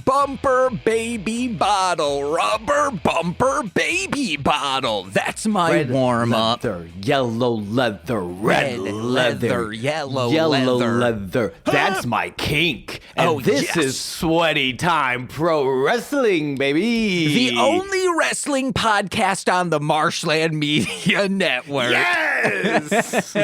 bumper baby bottle. Rubber bumper baby bottle. That's my warm-up. Leather, yellow leather, red leather, yellow leather. That's my kink. And this is Sweaty Time Pro Wrestling, baby. The only wrestling podcast on the Marshland Media Network. Yes!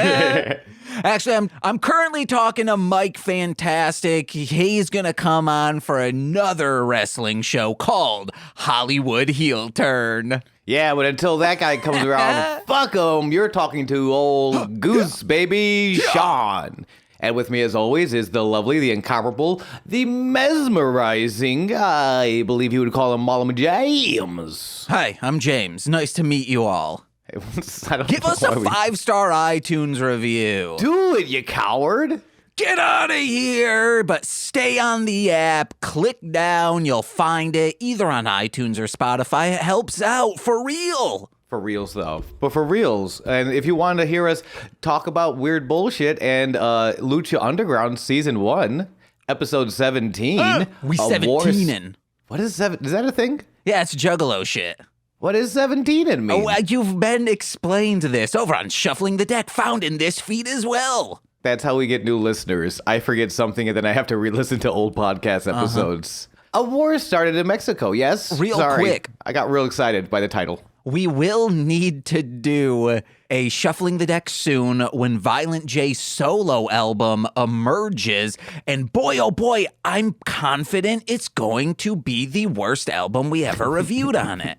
Actually, I'm currently talking to Mike Fantastic. He's going to come on for another wrestling show called Hollywood Heel Turn. Yeah, but until that guy comes around, fuck him. You're talking to old Goose Baby Sean. And with me, as always, is the lovely, the incomparable, the mesmerizing, I believe you would call him Malam James. Hi, I'm James. Nice to meet you all. Give us a 5-star iTunes review. Do it, you coward. Get out of here, but stay on the app. Click down. You'll find it either on iTunes or Spotify. It helps out for real. For reals, though. But for reals. And if you want to hear us talk about weird bullshit and Lucha Underground Season 1, Episode 17. We 17ing. What is 7? Is that a thing? Yeah, it's juggalo shit. What is 17 in me? Oh, you've been explained this over on Shuffling the Deck, found in this feed as well. That's how we get new listeners. I forget something and then I have to re-listen to old podcast episodes. A war started in Mexico, yes? Real quick. I got real excited by the title. We will need to do a Shuffling the Deck soon when Violent J's solo album emerges. And boy, oh boy, I'm confident it's going to be the worst album we ever reviewed on it.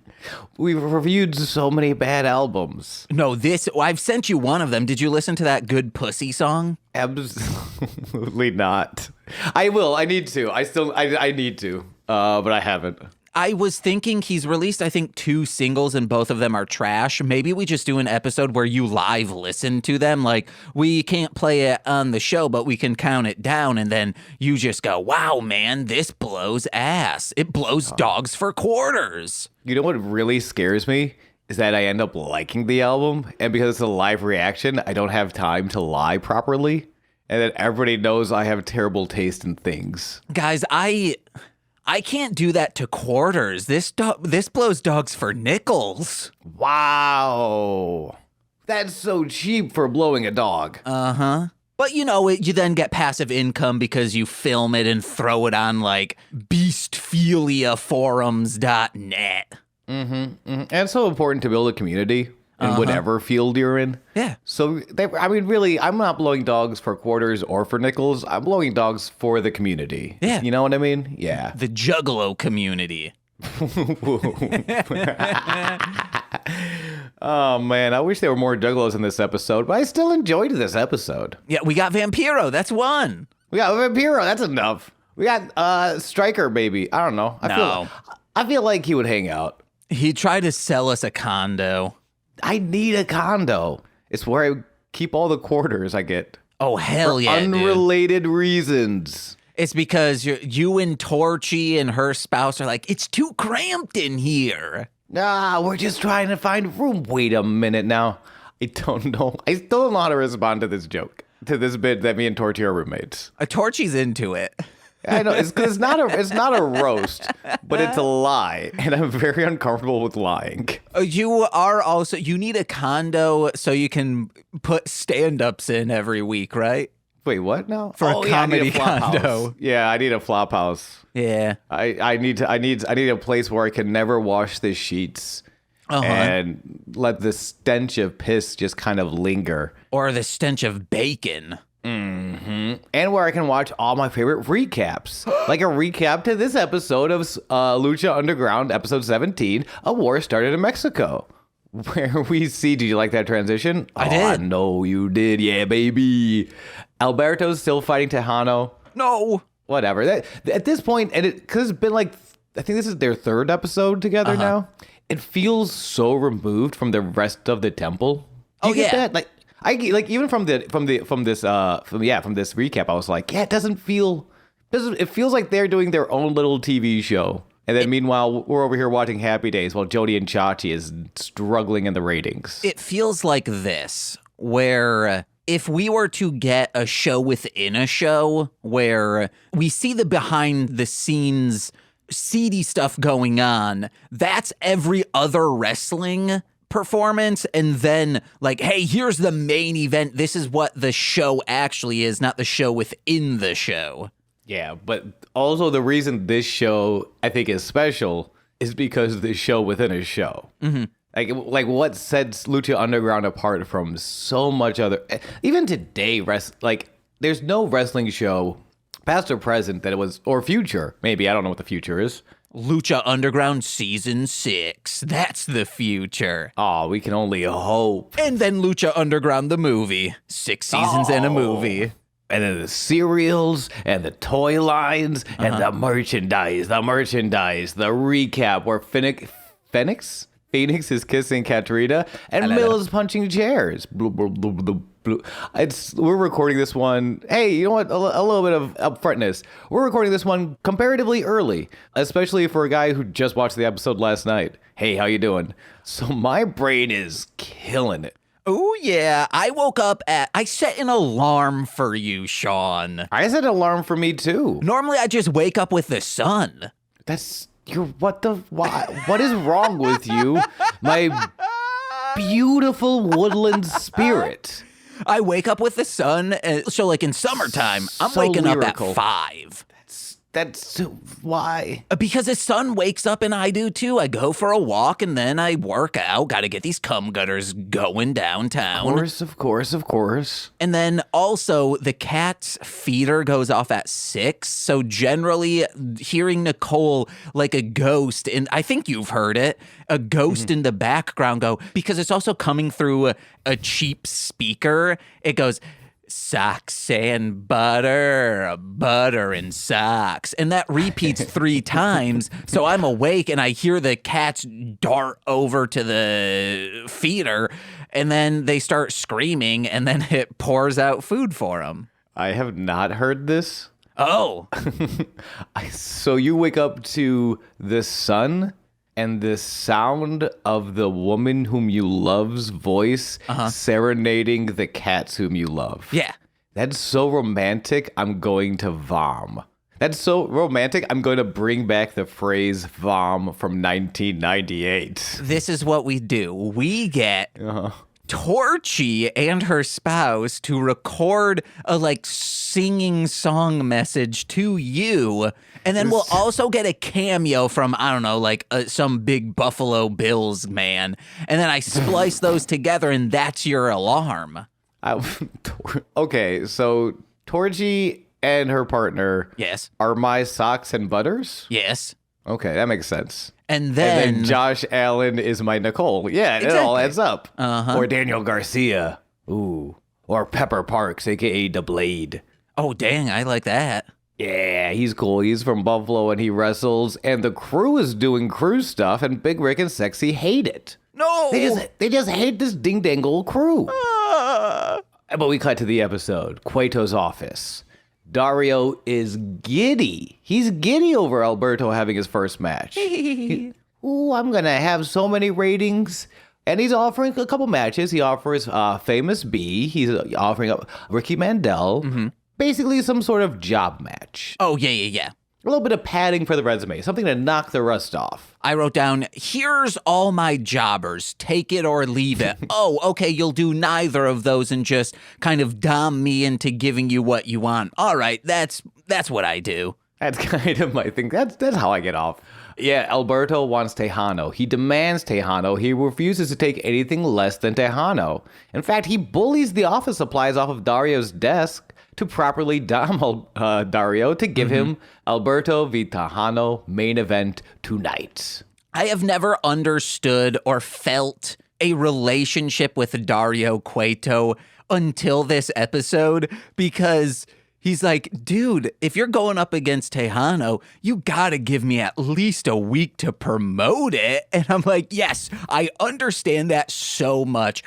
We've reviewed so many bad albums. No, I've sent you one of them. Did you listen to that Good Pussy song? Absolutely not. I will. I need to. I need to. But I haven't. I was thinking he's released, I think, 2 singles and both of them are trash. Maybe we just do an episode where you live listen to them. Like, we can't play it on the show, but we can count it down. And then you just go, wow, man, this blows ass. It blows dogs for quarters. You know what really scares me? Is that I end up liking the album. And because it's a live reaction, I don't have time to lie properly. And then everybody knows I have terrible taste in things. Guys, I can't do that to quarters. This blows dogs for nickels. Wow. That's so cheap for blowing a dog. Uh-huh. But you know, you then get passive income because you film it and throw it on like beastphiliaforums.net. And it's so important to build a community in whatever field you're in. Yeah. So, really, I'm not blowing dogs for quarters or for nickels. I'm blowing dogs for the community. Yeah. You know what I mean? Yeah. The juggalo community. Oh, man. I wish there were more juggalos in this episode, but I still enjoyed this episode. Yeah, we got Vampiro. That's one. We got Vampiro. That's enough. We got Striker, baby. I don't know. I feel like he would hang out. He tried to sell us a condo. I need a condo. It's where I keep all the quarters I get. Oh, hell yeah, unrelated reasons. It's because you and Torchy and her spouse are like, it's too cramped in here. Nah, we're just trying to find room. Wait a minute now. I don't know. I still don't know how to respond to this joke, to this bit that me and Torchy are roommates. Torchy's into it. I know, it's not a roast, but it's a lie, and I'm very uncomfortable with lying. You need a condo so you can put stand-ups in every week, right? Wait, what now? For a comedy condo. Yeah, I need a flop house. Yeah. I need a place where I can never wash the sheets. And let the stench of piss just kind of linger. Or the stench of bacon. And where I can watch all my favorite recaps. Like a recap to this episode of Lucha Underground, episode 17, A War Started in Mexico. Where we see, did you like that transition? I did. I know you did. Yeah, baby. Alberto's still fighting Texano. No. Whatever. At this point, and because it's been like, I think this is their 3rd episode together now. It feels so removed from the rest of the temple. Do you get that? Even from this recap, I was like, yeah, it feels like they're doing their own little TV show. And then meanwhile, we're over here watching Happy Days while Jody and Chachi is struggling in the ratings. It feels like this, where if we were to get a show within a show where we see the behind the scenes seedy stuff going on. That's every other wrestling performance. And then like, hey, here's the main event. This is what the show actually is, not the show within the show. Yeah, but also the reason this show I think is special is because the show within a show. Mm-hmm. Like what sets Lucha Underground apart from so much other, even today, there's no wrestling show, past or present, that it was, or future, maybe, I don't know what the future is. Lucha Underground Season 6. That's the future. Oh, we can only hope. And then Lucha Underground the movie. 6 seasons and a movie. And then the cereals and the toy lines and the merchandise, the recap where Phoenix is kissing Katrina and Mill is punching chairs. Bloop, bloop, bloop, bloop, bloop. We're recording this one. Hey, you know what? A little bit of upfrontness. We're recording this one comparatively early, especially for a guy who just watched the episode last night. Hey, how you doing? So my brain is killing it. Oh, yeah. I set an alarm for you, Sean. I set an alarm for me, too. Normally, I just wake up with the sun. What is wrong with you? My beautiful woodland spirit. I wake up with the sun. So, like in summertime, I'm waking lyrical. up at 5. That's why. Because the sun wakes up and I do too. I go for a walk and then I work out. Got to get these cum gutters going downtown. Of course. And then also the cat's feeder goes off at 6. So generally hearing Nicole like a ghost, and I think you've heard it, a ghost in the background go, because it's also coming through a cheap speaker. It goes, socks and butter, butter and socks. And that repeats 3 times. So I'm awake and I hear the cats dart over to the feeder and then they start screaming and then it pours out food for them. I have not heard this. Oh. So you wake up to the sun and the sound of the woman whom you love's voice serenading the cats whom you love. Yeah. That's so romantic, I'm going to vom. That's so romantic, I'm going to bring back the phrase vom from 1998. This is what we do. We get Torchy and her spouse to record a singing song message to you. And then we'll also get a cameo from, I don't know, some big Buffalo Bills man. And then I splice those together and that's your alarm. Okay, so Torchy and her partner are my socks and butters? Yes. Okay, that makes sense. And then Josh Allen is my Nicole. Yeah, exactly. It all adds up. Or Daniel Garcia. Ooh. Or Pepper Parks, a.k.a. The Blade. Oh, dang, I like that. Yeah, he's cool. He's from Buffalo and he wrestles. And the crew is doing crew stuff and Big Rick and Sexy hate it. No! They just hate this ding-dangle crew. But we cut to the episode. Cueto's office. Dario is giddy. He's giddy over Alberto having his first match. Ooh, I'm going to have so many ratings. And he's offering a couple matches. He offers Famous B. He's offering up Ricky Mandel. Mm-hmm. Basically some sort of job match. Oh, yeah. A little bit of padding for the resume. Something to knock the rust off. I wrote down, here's all my jobbers. Take it or leave it. Oh, okay, you'll do neither of those and just kind of dom me into giving you what you want. All right, that's what I do. That's kind of my thing. That's how I get off. Yeah, Alberto wants Tejano. He demands Tejano. He refuses to take anything less than Tejano. In fact, he bullies the office supplies off of Dario's desk to properly dom Dario to give him Alberto v Tejano main event tonight. I have never understood or felt a relationship with Dario Cueto until this episode because he's like, dude, if you're going up against Tejano, you gotta give me at least a week to promote it. And I'm like, yes, I understand that so much.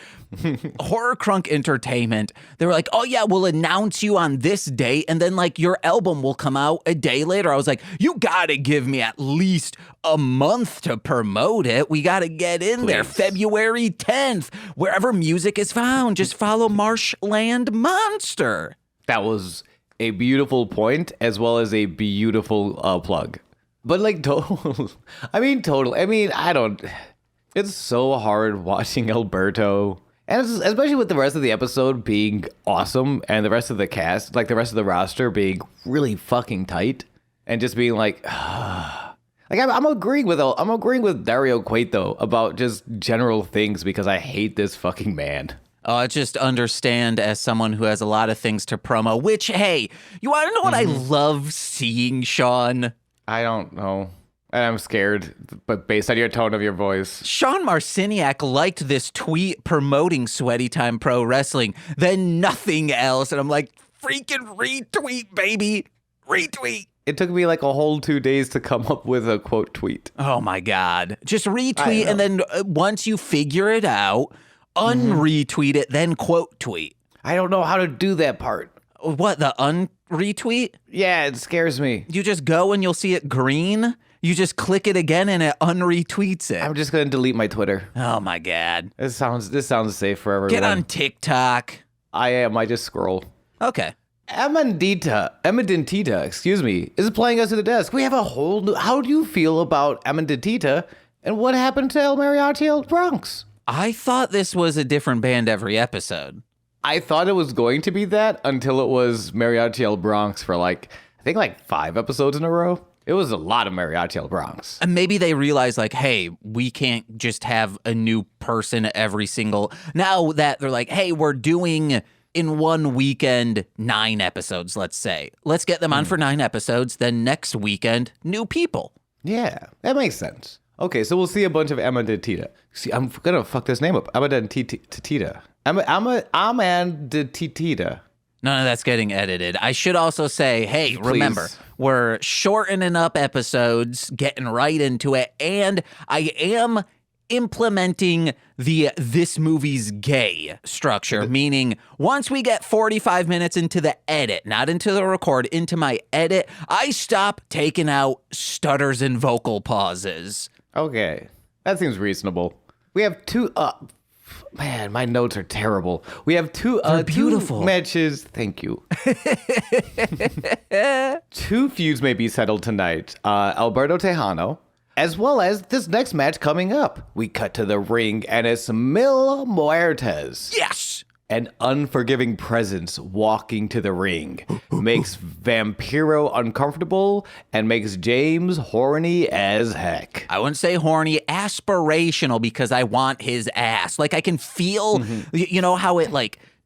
Horror Crunk Entertainment, they were like, oh yeah, we'll announce you on this date and then your album will come out a day later. I was like, you gotta give me at least a month to promote it. We gotta get in there. February 10th, wherever music is found, just follow Marshland Monster. That was a beautiful point as well as a beautiful plug. But like total, total. I don't. It's so hard watching Alberto, and especially with the rest of the episode being awesome, and the rest of the cast, like the rest of the roster, being really fucking tight, and just being like, like I'm agreeing with Dario Cueto about just general things because I hate this fucking man. Oh, I just understand as someone who has a lot of things to promo, which, hey, you want to know what I love seeing, Sean? I don't know. And I'm scared, but based on your tone of your voice. Sean Marciniak liked this tweet promoting Sweaty Time Pro Wrestling, then nothing else. And I'm like, freaking retweet, baby. Retweet. It took me like a whole 2 days to come up with a quote tweet. Oh, my God. Just retweet, and then once you figure it out, unretweet it, then quote tweet. I don't know how to do that part. What, the unretweet? Yeah, it scares me. You just go and you'll see it green. You just click it again and it unretweets it. I'm just going to delete my Twitter. Oh, my God. This sounds safe for everyone. Get on TikTok. I am. I just scroll. Okay. Amandita, excuse me, is playing us to the desk. We have a whole new... How do you feel about Amandita and what happened to El Mariachi El Bronx? I thought this was a different band every episode. I thought it was going to be that until it was Mariachi El Bronx for I think 5 episodes in a row. It was a lot of Mariachi El Bronx. And maybe they realized hey, we can't just have a new person every single... Now that they're like, hey, we're doing in one weekend 9 episodes, let's say. Let's get them on for 9 episodes. Then next weekend, new people. Yeah, that makes sense. Okay, so we'll see a bunch of Amandita. See, I'm going to fuck this name up. Amandita. Amandita. None of that's getting edited. I should also say, hey, Please. Remember, we're shortening up episodes, getting right into it, and I am implementing this movie's gay structure, meaning once we get 45 minutes into the edit, not into the record, into my edit, I stop taking out stutters and vocal pauses. Okay, that seems reasonable. We have 2... man, my notes are terrible. We have 2 beautiful 2 matches. Thank you. 2 feuds may be settled tonight. Alberto Texano, as well as this next match coming up. We cut to the ring, and it's Mil Muertes. Yes! An unforgiving presence walking to the ring makes Vampiro uncomfortable and makes James horny as heck. I wouldn't say horny, aspirational, because I want his ass. I can feel, you know how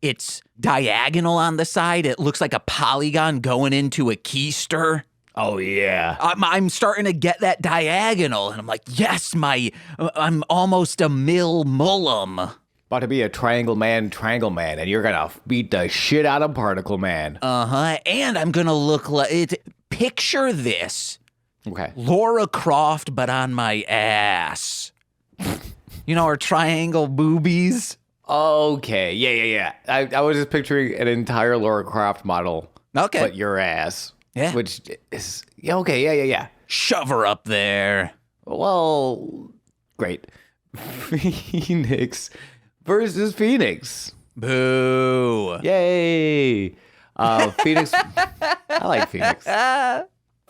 it's diagonal on the side? It looks like a polygon going into a keister. Oh, yeah. I'm starting to get that diagonal, and I'm like, yes, I'm almost a Mil Mullum. About to be a Triangle Man, and you're gonna beat the shit out of Particle Man. And I'm gonna look like it. Picture this. Okay. Laura Croft, but on my ass. You know, her triangle boobies. Okay, yeah. I was just picturing an entire Laura Croft model. Okay. But your ass. Yeah. Which is, yeah. Shove her up there. Well, great. Phoenix versus Phoenix. Boo. Yay. Phoenix. I like Phoenix.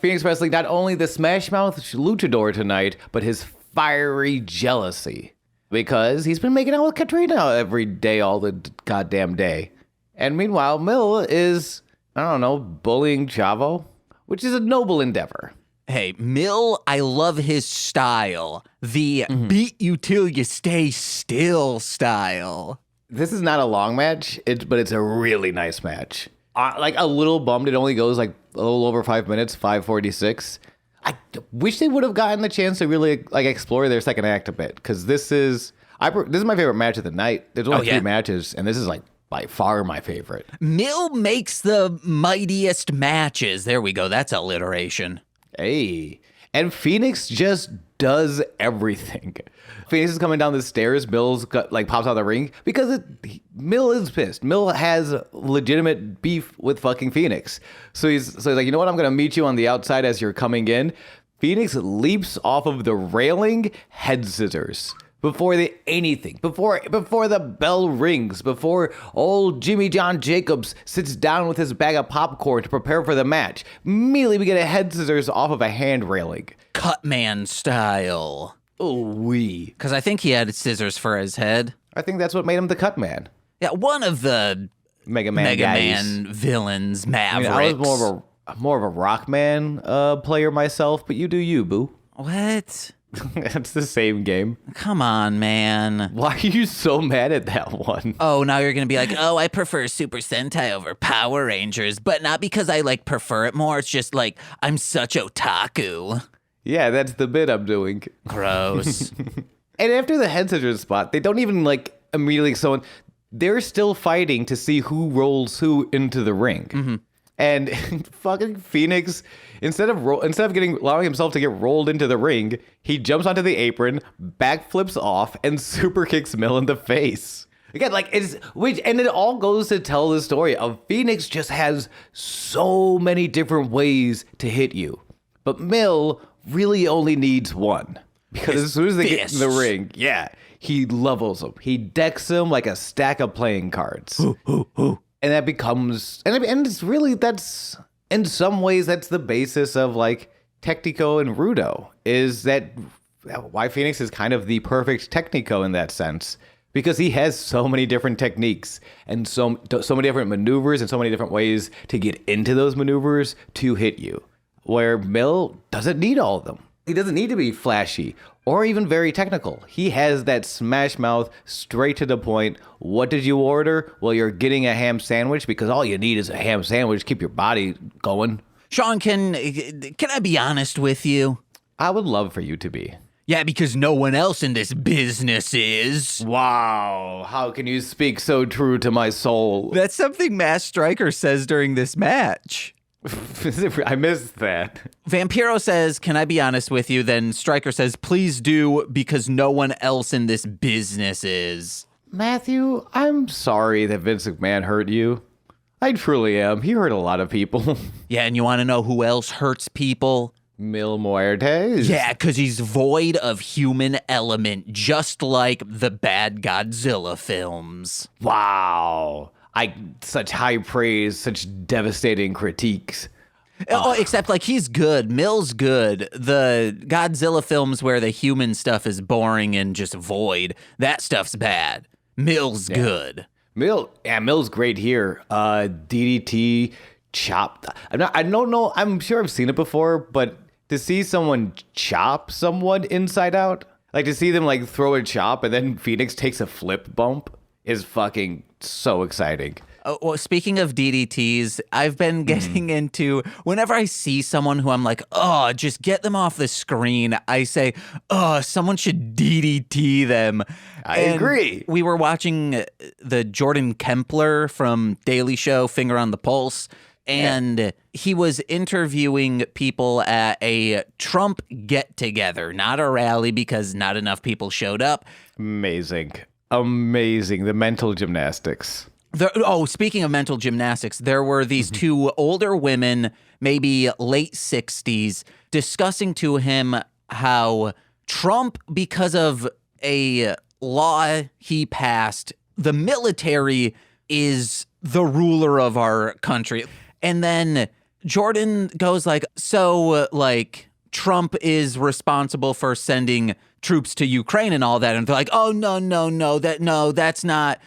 Phoenix wrestling not only the Smash Mouth luchador tonight, but his fiery jealousy. Because he's been making out with Katrina every day, all the goddamn day. And meanwhile, Mil is, I don't know, bullying Chavo, which is a noble endeavor. Hey, Mil, I love his style. The beat you till you stay still style. This is not a long match, but it's a really nice match. A little bummed. It only goes a little over 5 minutes, 5:46. I wish they would have gotten the chance to really explore their second act a bit, because this is my favorite match of the night. There's only 3 matches, and this is by far my favorite. Mil makes the mightiest matches. There we go. That's alliteration. Hey, and Phoenix just does everything. Phoenix is coming down the stairs. Mil's pops out of the ring because Mil is pissed. Mil has legitimate beef with fucking Phoenix. So he's like, you know what? I'm gonna meet you on the outside as you're coming in. Phoenix leaps off of the railing, head scissors. Before the bell rings, before old Jimmy John Jacobs sits down with his bag of popcorn to prepare for the match, immediately we get a head scissors off of a hand railing. Cutman style. Oh, wee. Because I think he had scissors for his head. I think that's what made him the Cut Man. Yeah, one of the Mega Mega guys. Man villains, I Mavericks. mean, I was more of a Rockman player myself, but you do you, boo. What? It's the same game. Come on, man. Why are you so mad at that one? Oh, now you're going to be like, oh, I prefer Super Sentai over Power Rangers, but not because I, like, prefer it more. It's just, like, I'm such otaku. Yeah, that's the bit I'm doing. Gross. And after the head scissors spot, they don't even, like, immediately someone. They're still fighting to see who rolls who into the ring. Mm-hmm. And fucking Phoenix, instead of allowing himself to get rolled into the ring, he jumps onto the apron, backflips off, and super kicks Mill in the face. Again, like and it all goes to tell the story of Phoenix just has so many different ways to hit you, but Mill really only needs one, because as soon as they get in the ring, he levels him. He decks him like a stack of playing cards. And that becomes, and it's really, that's, in some ways, that's the basis of, like, Technico and Rudo, is that why Phoenix is kind of the perfect Technico in that sense, because he has so many different techniques and so many different maneuvers and so many different ways to get into those maneuvers to hit you, where Mill doesn't need all of them. He doesn't need to be flashy or even very technical. He has that smash mouth, straight to the point. What did you order? Well, you're getting a ham sandwich, because all you need is a ham sandwich. Keep your body going. Sean, can I be honest with you? I would love for you to be. Yeah, because no one else in this business is. Wow, how can you speak so true to my soul? That's something Mass Striker says during this match. I missed that. Vampiro says, can I be honest with you? Then Stryker says, please do, because no one else in this business is. Matthew, I'm sorry that Vince McMahon hurt you. I truly am. He hurt a lot of people. Yeah, and you want to know who else hurts people? Mil Muertes. Yeah, because he's void of human element, just like the bad Godzilla films. Wow. Such high praise, such devastating critiques. Oh, except like he's good. Mill's good. The Godzilla films where the human stuff is boring and just void, that stuff's bad. Mill's good. Mill's great here. DDT, chopped. I don't know. I'm sure I've seen it before, but to see someone chop someone inside out, like to see them like throw a chop and then Phoenix takes a flip bump, is fucking so exciting. Well, speaking of DDTs, I've been getting into, whenever I see someone who I'm like, oh, just get them off the screen, I say, oh, someone should DDT them. I agree. We were watching the Jordan Kempler from Daily Show, Finger on the Pulse, and he was interviewing people at a Trump get-together, not a rally because not enough people showed up. Amazing. The mental gymnastics. Speaking of mental gymnastics, there were these two older women, maybe late 60s, discussing to him how Trump, because of a law he passed, the military is the ruler of our country. And then Jordan goes like, Trump is responsible for sending troops to Ukraine and all that, and they're like, oh no, that's not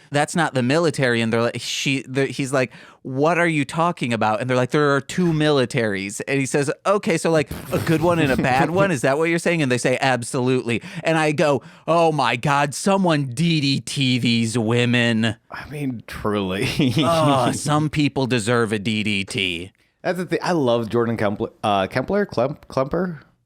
the military, and they're like, he's like, what are you talking about? And they're like, there are two militaries, and he says, okay, so like a good one and a bad one, is that what you're saying? And they say, absolutely. And I go, oh my God, someone DDT these women. I mean, truly. Some people deserve a DDT. That's the thing. I love Jordan Klemper.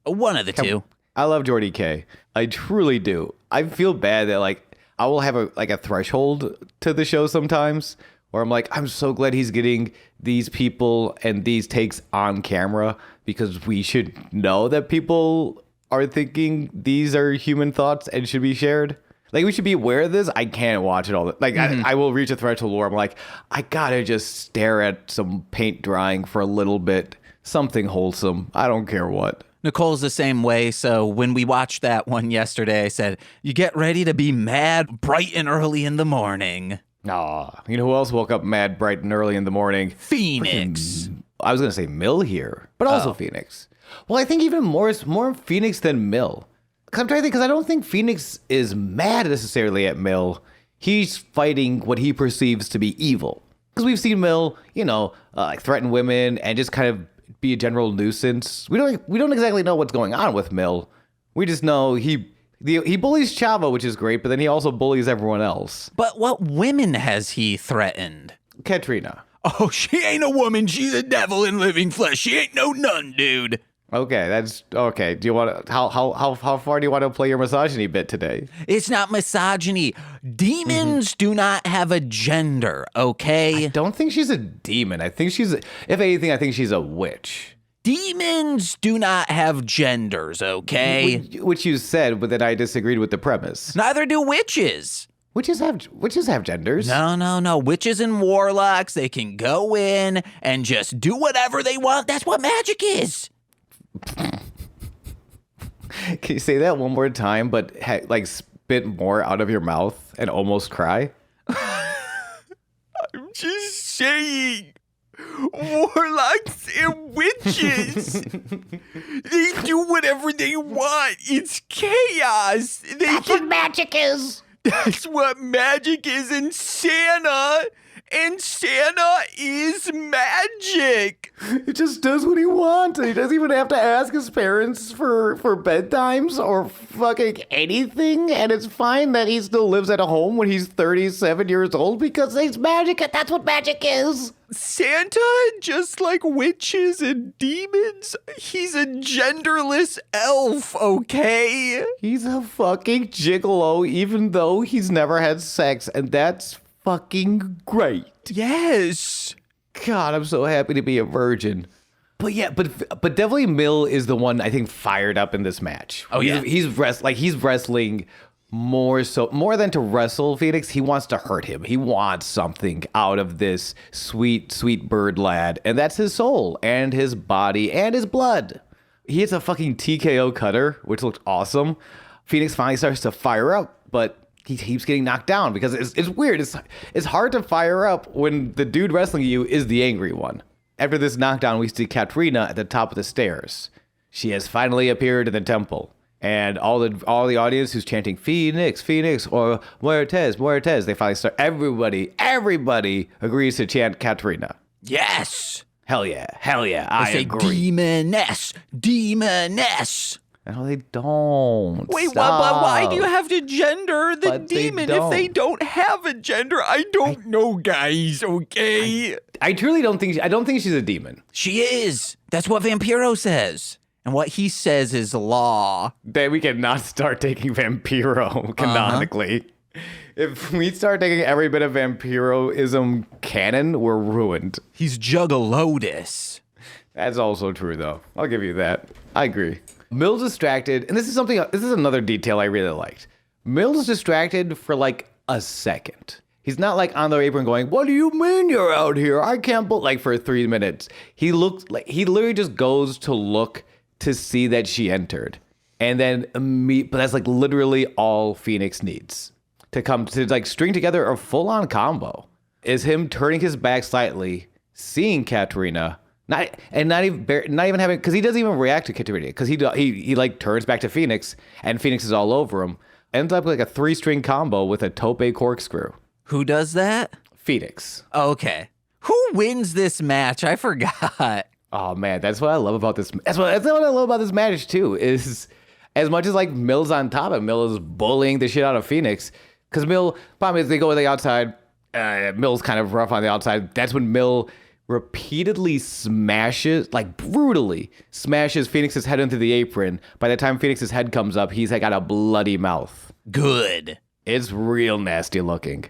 One of the two. I love Jordy K. I truly do. I feel bad that like I will have a threshold to the show sometimes where I'm like, I'm so glad he's getting these people and these takes on camera, because we should know that people are thinking these are human thoughts and should be shared. Like, we should be aware of this. I can't watch it all. I will reach a threshold where I'm like, I gotta just stare at some paint drying for a little bit. Something wholesome. I don't care what. Nicole's the same way, so when we watched that one yesterday, I said, you get ready to be mad bright and early in the morning. Aw, you know who else woke up mad bright and early in the morning? Phoenix. I was going to say Mill here, but also Phoenix. Well, I think even more Phoenix than Mill. 'Cause I'm trying to think, because I don't think Phoenix is mad necessarily at Mill. He's fighting what he perceives to be evil. Because we've seen Mill, like threaten women and just kind of be a general nuisance. We don't exactly know what's going on with Mill. We just know he bullies Chavo, which is great, but then he also bullies everyone else. But what women has he threatened? Katrina. Oh, she ain't a woman. She's a devil in living flesh. She ain't no nun, dude. Okay, that's okay. Do you want to, how far do you want to play your misogyny bit today? It's not misogyny. Demons do not have a gender, okay? I don't think she's a demon. I think if anything, I think she's a witch. Demons do not have genders, okay? Which you said, but then I disagreed with the premise. Neither do witches. Witches have genders. No. Witches and warlocks, they can go in and just do whatever they want. That's what magic is. Can you say that one more time, but like spit more out of your mouth and almost cry? I'm just saying. Warlocks and witches. They do whatever they want. It's chaos. That's what magic is. That's what magic is in Santa. And Santa is magic. He just does what he wants. He doesn't even have to ask his parents for bedtimes or fucking anything. And it's fine that he still lives at a home when he's 37 years old because he's magic. That's what magic is. Santa, just like witches and demons, he's a genderless elf, okay? He's a fucking gigolo even though he's never had sex. And that's fucking great. Yes. God, I'm so happy to be a virgin. But yeah, but definitely Mill is the one I think fired up in this match. Oh yeah, he's wrestling more than to wrestle Phoenix. He wants to hurt him. He wants something out of this sweet bird lad, and that's his soul and his body and his blood. He hits a fucking TKO cutter, which looked awesome. Phoenix finally starts to fire up, but he keeps getting knocked down because it's weird. It's hard to fire up when the dude wrestling you is the angry one. After this knockdown, we see Katrina at the top of the stairs. She has finally appeared in the temple. And all the audience who's chanting Phoenix, Phoenix, or Muertes, Muertes, they finally start. Everybody agrees to chant Katrina. Yes. Hell yeah, I say agree. Demoness. No, they don't. Wait, but why do you have to gender the demon if they don't have a gender? I don't know, guys, okay? I truly don't think, I don't think she's a demon. She is. That's what Vampiro says. And what he says is law. Then we cannot start taking Vampiro canonically. If we start taking every bit of Vampiroism canon, we're ruined. He's Juggalotus. That's also true, though. I'll give you that. I agree. Mill's distracted, and this is another detail I really liked. Mill's distracted for like a second. He's not like on the apron going, "What do you mean you're out here? I can't," like for 3 minutes. He literally just goes to look to see that she entered. And then but that's like literally all Phoenix needs to come to like string together a full-on combo. Is him turning his back slightly, seeing Katrina, not even having, because he doesn't even react to Katrina, because he like turns back to Phoenix, and Phoenix is all over him. Ends up like a 3-string combo with a tope corkscrew. Who does that? Phoenix. Okay. Who wins this match? I forgot. Oh man, that's what I love about this. That's what I love about this match too. Is as much as like Mill's on top and Mill is bullying the shit out of Phoenix, because problem is they go to the outside. Mill's kind of rough on the outside. That's when Mill repeatedly brutally smashes Phoenix's head into the apron. By the time Phoenix's head comes up, he's got a bloody mouth. Good. It's real nasty looking.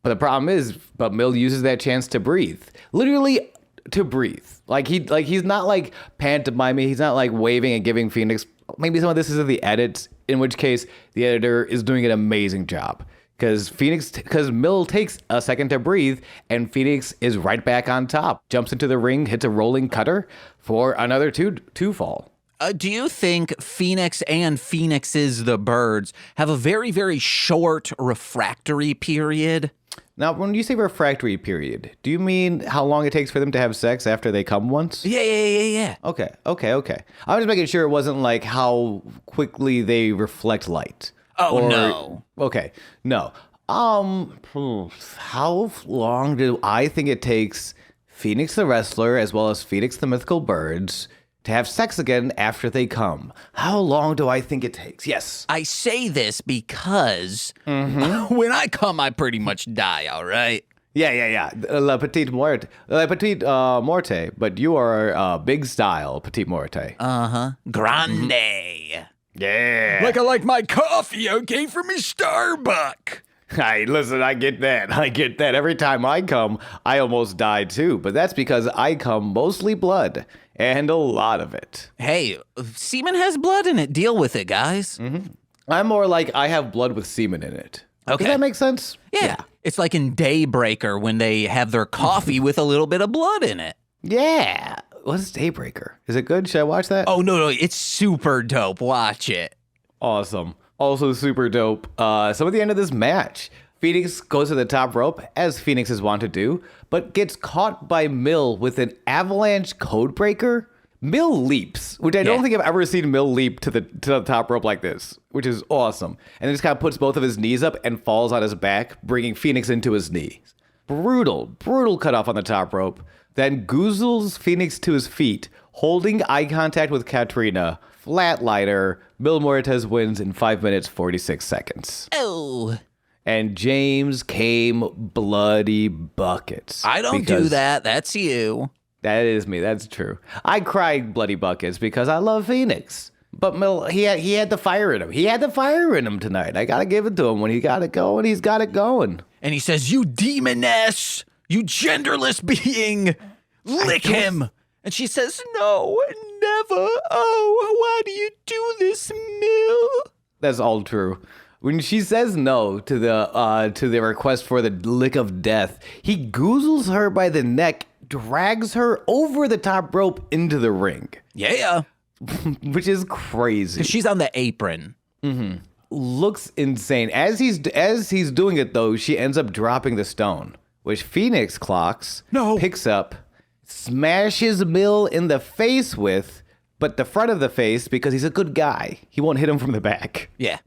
But the problem is, Mill uses that chance to breathe. Literally to breathe. He's not like pantomiming. He's not like waving and giving Phoenix. Maybe some of this is in the edits, in which case the editor is doing an amazing job. Because Mill takes a second to breathe, and Phoenix is right back on top. Jumps into the ring, hits a rolling cutter for another two fall. Do you think Phoenix and Phoenix's the Birds have a very, very short refractory period? Now, when you say refractory period, do you mean how long it takes for them to have sex after they come once? Yeah. Okay. I was just making sure it wasn't like how quickly they reflect light. Oh, no. Okay, no. How long do I think it takes Phoenix the Wrestler as well as Phoenix the Mythical Birds to have sex again after they come? How long do I think it takes? Yes. I say this because when I come, I pretty much die, all right? Yeah. La Petite Morte. La Petite Morte, but you are big style, Petite Morte. Grande. Yeah. Like I like my coffee, okay, from me Starbucks. Hey, listen, I get that. Every time I come, I almost die too, but that's because I come mostly blood, and a lot of it. Hey, semen has blood in it. Deal with it, guys. I'm more like I have blood with semen in it. Okay. Does that make sense? Yeah. It's like in Daybreaker when they have their coffee with a little bit of blood in it. Yeah. What's Daybreaker? Is it good? Should I watch that? Oh, no, it's super dope. Watch it. Awesome. Also super dope. So at the end of this match, Phoenix goes to the top rope, as Phoenix is wont to do, but gets caught by Mill with an avalanche codebreaker. Mill leaps, which I don't think I've ever seen Mill leap to the top rope like this, which is awesome. And then just kind of puts both of his knees up and falls on his back, bringing Phoenix into his knees. Brutal cutoff on the top rope. Then goozles Phoenix to his feet, holding eye contact with Katrina. Flatliner. Mil Muertes wins in 5 minutes, 46 seconds. Oh. And James came bloody buckets. I don't do that. That's you. That is me. That's true. I cried bloody buckets because I love Phoenix. But Mil, he had the fire in him. He had the fire in him tonight. I got to give it to him. When he got it going, he's got it going. And he says, "You demoness, you genderless being, lick him." And she says, "No, never. Oh, why do you do this, Mil?" That's all true. When she says no to the request for the lick of death, he goozles her by the neck, drags her over the top rope into the ring. Yeah. Which is crazy. She's on the apron. Looks insane. As he's doing it though, she ends up dropping the stone, which Phoenix clocks, picks up, smashes Mill in the face with, but the front of the face because he's a good guy. He won't hit him from the back. Yeah.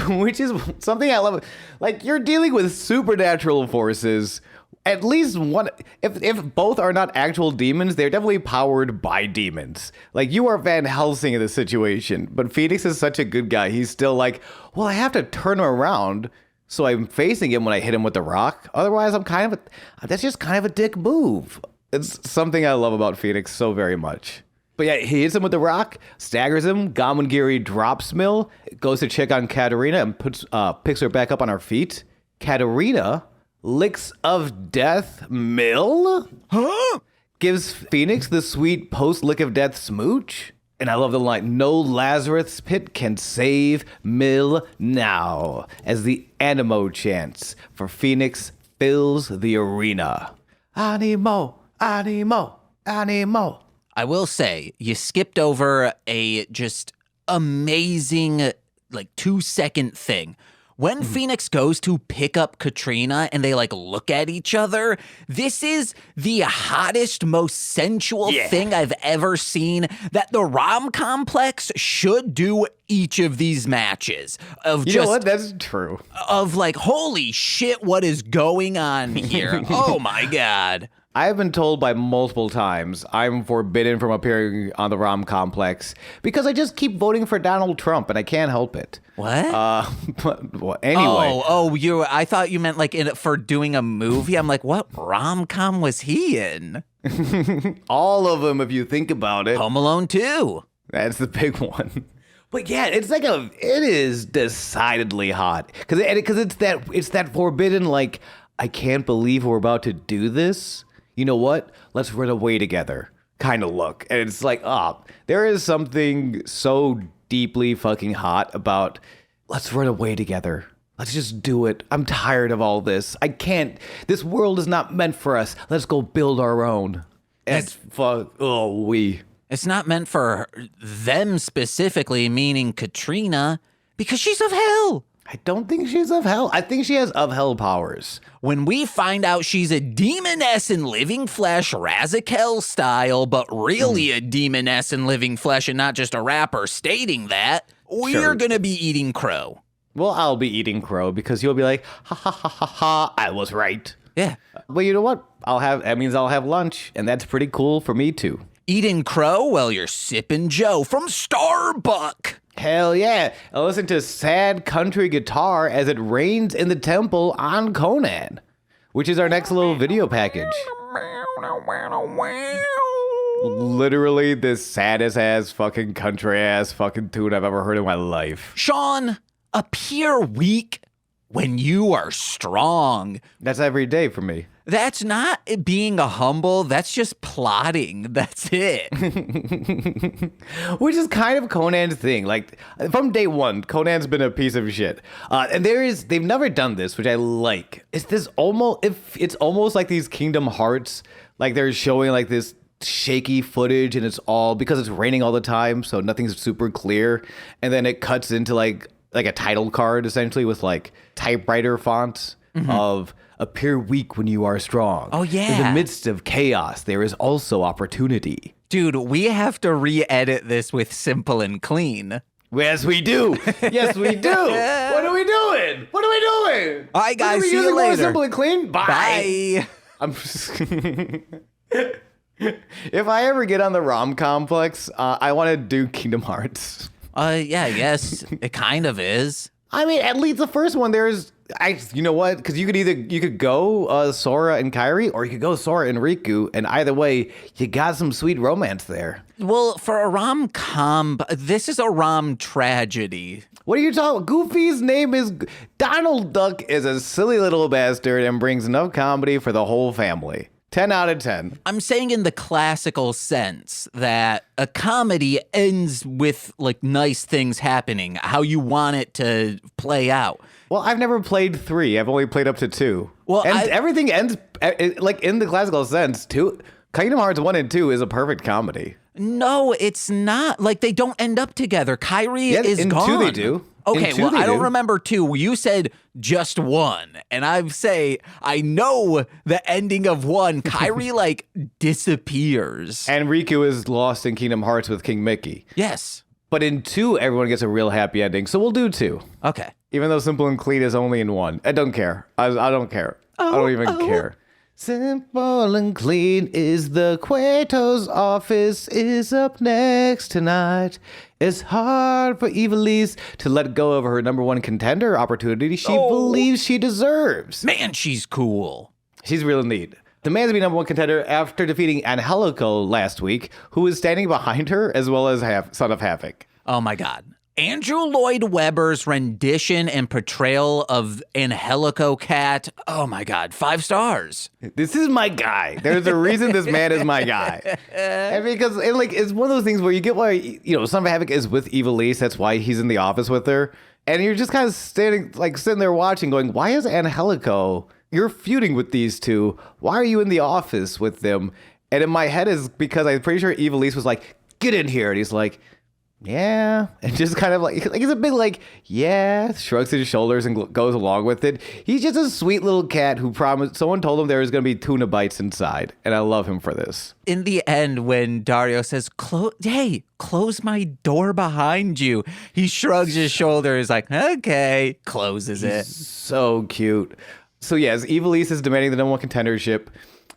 Which is something I love. Like, you're dealing with supernatural forces. At least one, if both are not actual demons, they're definitely powered by demons. Like, you are Van Helsing in this situation, but Phoenix is such a good guy. He's still like, well, I have to turn him around so I'm facing him when I hit him with the rock. Otherwise, that's just kind of a dick move. It's something I love about Phoenix so very much. But yeah, he hits him with the rock, staggers him. Gamungiri drops Mill, goes to check on Katarina and picks her back up on her feet. Katarina licks of death Mill? Huh? Gives Phoenix the sweet post-lick of death smooch. And I love the line, "No Lazarus pit can save Mill now," as the Animo chants for Phoenix fills the arena. Animo, animo, animo. I will say, you skipped over a just amazing, 2-second thing. When Phoenix goes to pick up Katrina and they look at each other, this is the hottest, most sensual thing I've ever seen that the Rom Complex should do each of these matches. You know what? That's true. Of holy shit, what is going on here? Oh my God. I have been told by multiple times I'm forbidden from appearing on the Rom Complex because I just keep voting for Donald Trump and I can't help it. What? Well, anyway. I thought you meant for doing a movie. I'm like, what rom-com was he in? All of them, if you think about it. Home Alone 2. That's the big one. But yeah, it is decidedly hot because it's that forbidden I can't believe we're about to do this. You know what? Let's run away together kind of look. And it's there is something so deeply fucking hot about let's run away together. Let's just do it. I'm tired of all this. I can't. This world is not meant for us. Let's go build our own. It's not meant for them specifically, meaning Katrina, because she's of hell. I don't think she's of hell. I think she has of hell powers. When we find out she's a demoness in living flesh, Razakel style, but really a demoness in living flesh and not just a rapper stating that, we're going to be eating crow. Well, I'll be eating crow because you'll be like, ha ha ha ha ha, I was right. Yeah. Well, you know what? That means I'll have lunch, and that's pretty cool for me too. Eating crow while you're sipping Joe from Starbuck. Hell yeah. I'll listen to sad country guitar as it rains in the temple on Conan, which is our next little video package. Literally the saddest ass fucking country ass fucking tune I've ever heard in my life. Sean, appear weak when you are strong. That's every day for me. That's not being a humble. That's just plotting. That's it. Which is kind of Conan's thing. Like, from day one, Conan's been a piece of shit. And they've never done this, which I like. It's almost like these Kingdom Hearts, like they're showing like this shaky footage and it's all because it's raining all the time. So nothing's super clear. And then it cuts into like a title card essentially with like typewriter fonts of appear weak when you are strong. Oh, yeah. In the midst of chaos, there is also opportunity. Dude, we have to re-edit this with simple and clean. Yes, we do. Yes, we do. What are we doing? What are we doing? All right, guys, see you more later. Simple and clean? Bye. Bye. I'm just If I ever get on the ROM complex, I want to do Kingdom Hearts. Yeah, I guess it kind of is. I mean, at least the first one, you know what? Because you could go Sora and Kairi, or you could go Sora and Riku, and either way, you got some sweet romance there. Well, for a rom-com, this is a rom tragedy. What are you talking? Goofy's name is Donald Duck is a silly little bastard and brings enough comedy for the whole family. 10 out of 10. I'm saying in the classical sense that a comedy ends with like nice things happening, how you want it to play out. Well, I've never played 3. I've only played up to 2. Well, and everything ends like in the classical sense. Kingdom Hearts 1 and 2 is a perfect comedy. No, it's not. Like they don't end up together. Kairi is in gone. 2 they do. Okay, well, I don't remember 2. You said just 1. And I know the ending of 1. Kairi, like, disappears. And Riku is lost in Kingdom Hearts with King Mickey. Yes. But in 2, everyone gets a real happy ending. So we'll do 2. Okay. Even though Simple and Clean is only in 1. I don't care. I don't care. I don't even care. Simple and Clean is the Quato's office is up next tonight. It's hard for Evilise to let go of her number 1 contender opportunity she believes she deserves. Man, she's cool. She's real neat. Demands to be number 1 contender after defeating Angelico last week, who is standing behind her as well as Son of Havoc. Oh my God. Andrew Lloyd Webber's rendition and portrayal of Angelico Cat. Oh my God, 5 stars. This is my guy. There's a reason this man is my guy. And because it's one of those things where you get why, Son of Havoc is with Evilise. That's why he's in the office with her. And you're just kind of sitting there watching going, why is Angelico, you're feuding with these two. Why are you in the office with them? And in my head is because I'm pretty sure Evilise was like, get in here. And he's like, yeah, and just kind of like he's a bit like, yeah, shrugs his shoulders and goes along with it. He's just a sweet little cat who promised, someone told him there was going to be tuna bites inside, and I love him for this. In the end, when Dario says, close my door behind you, he shrugs his shoulders like, okay, closes it. So cute. So yes, Evilise is demanding the number 1 contendership.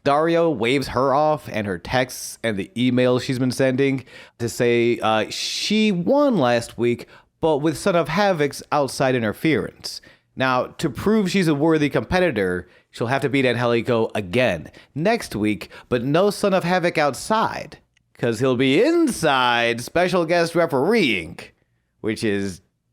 Dario waves her off and her texts and the emails she's been sending to say she won last week, but with Son of Havoc's outside interference. Now, to prove she's a worthy competitor, she'll have to beat Angelico again next week, but no Son of Havoc outside, because he'll be inside special guest refereeing,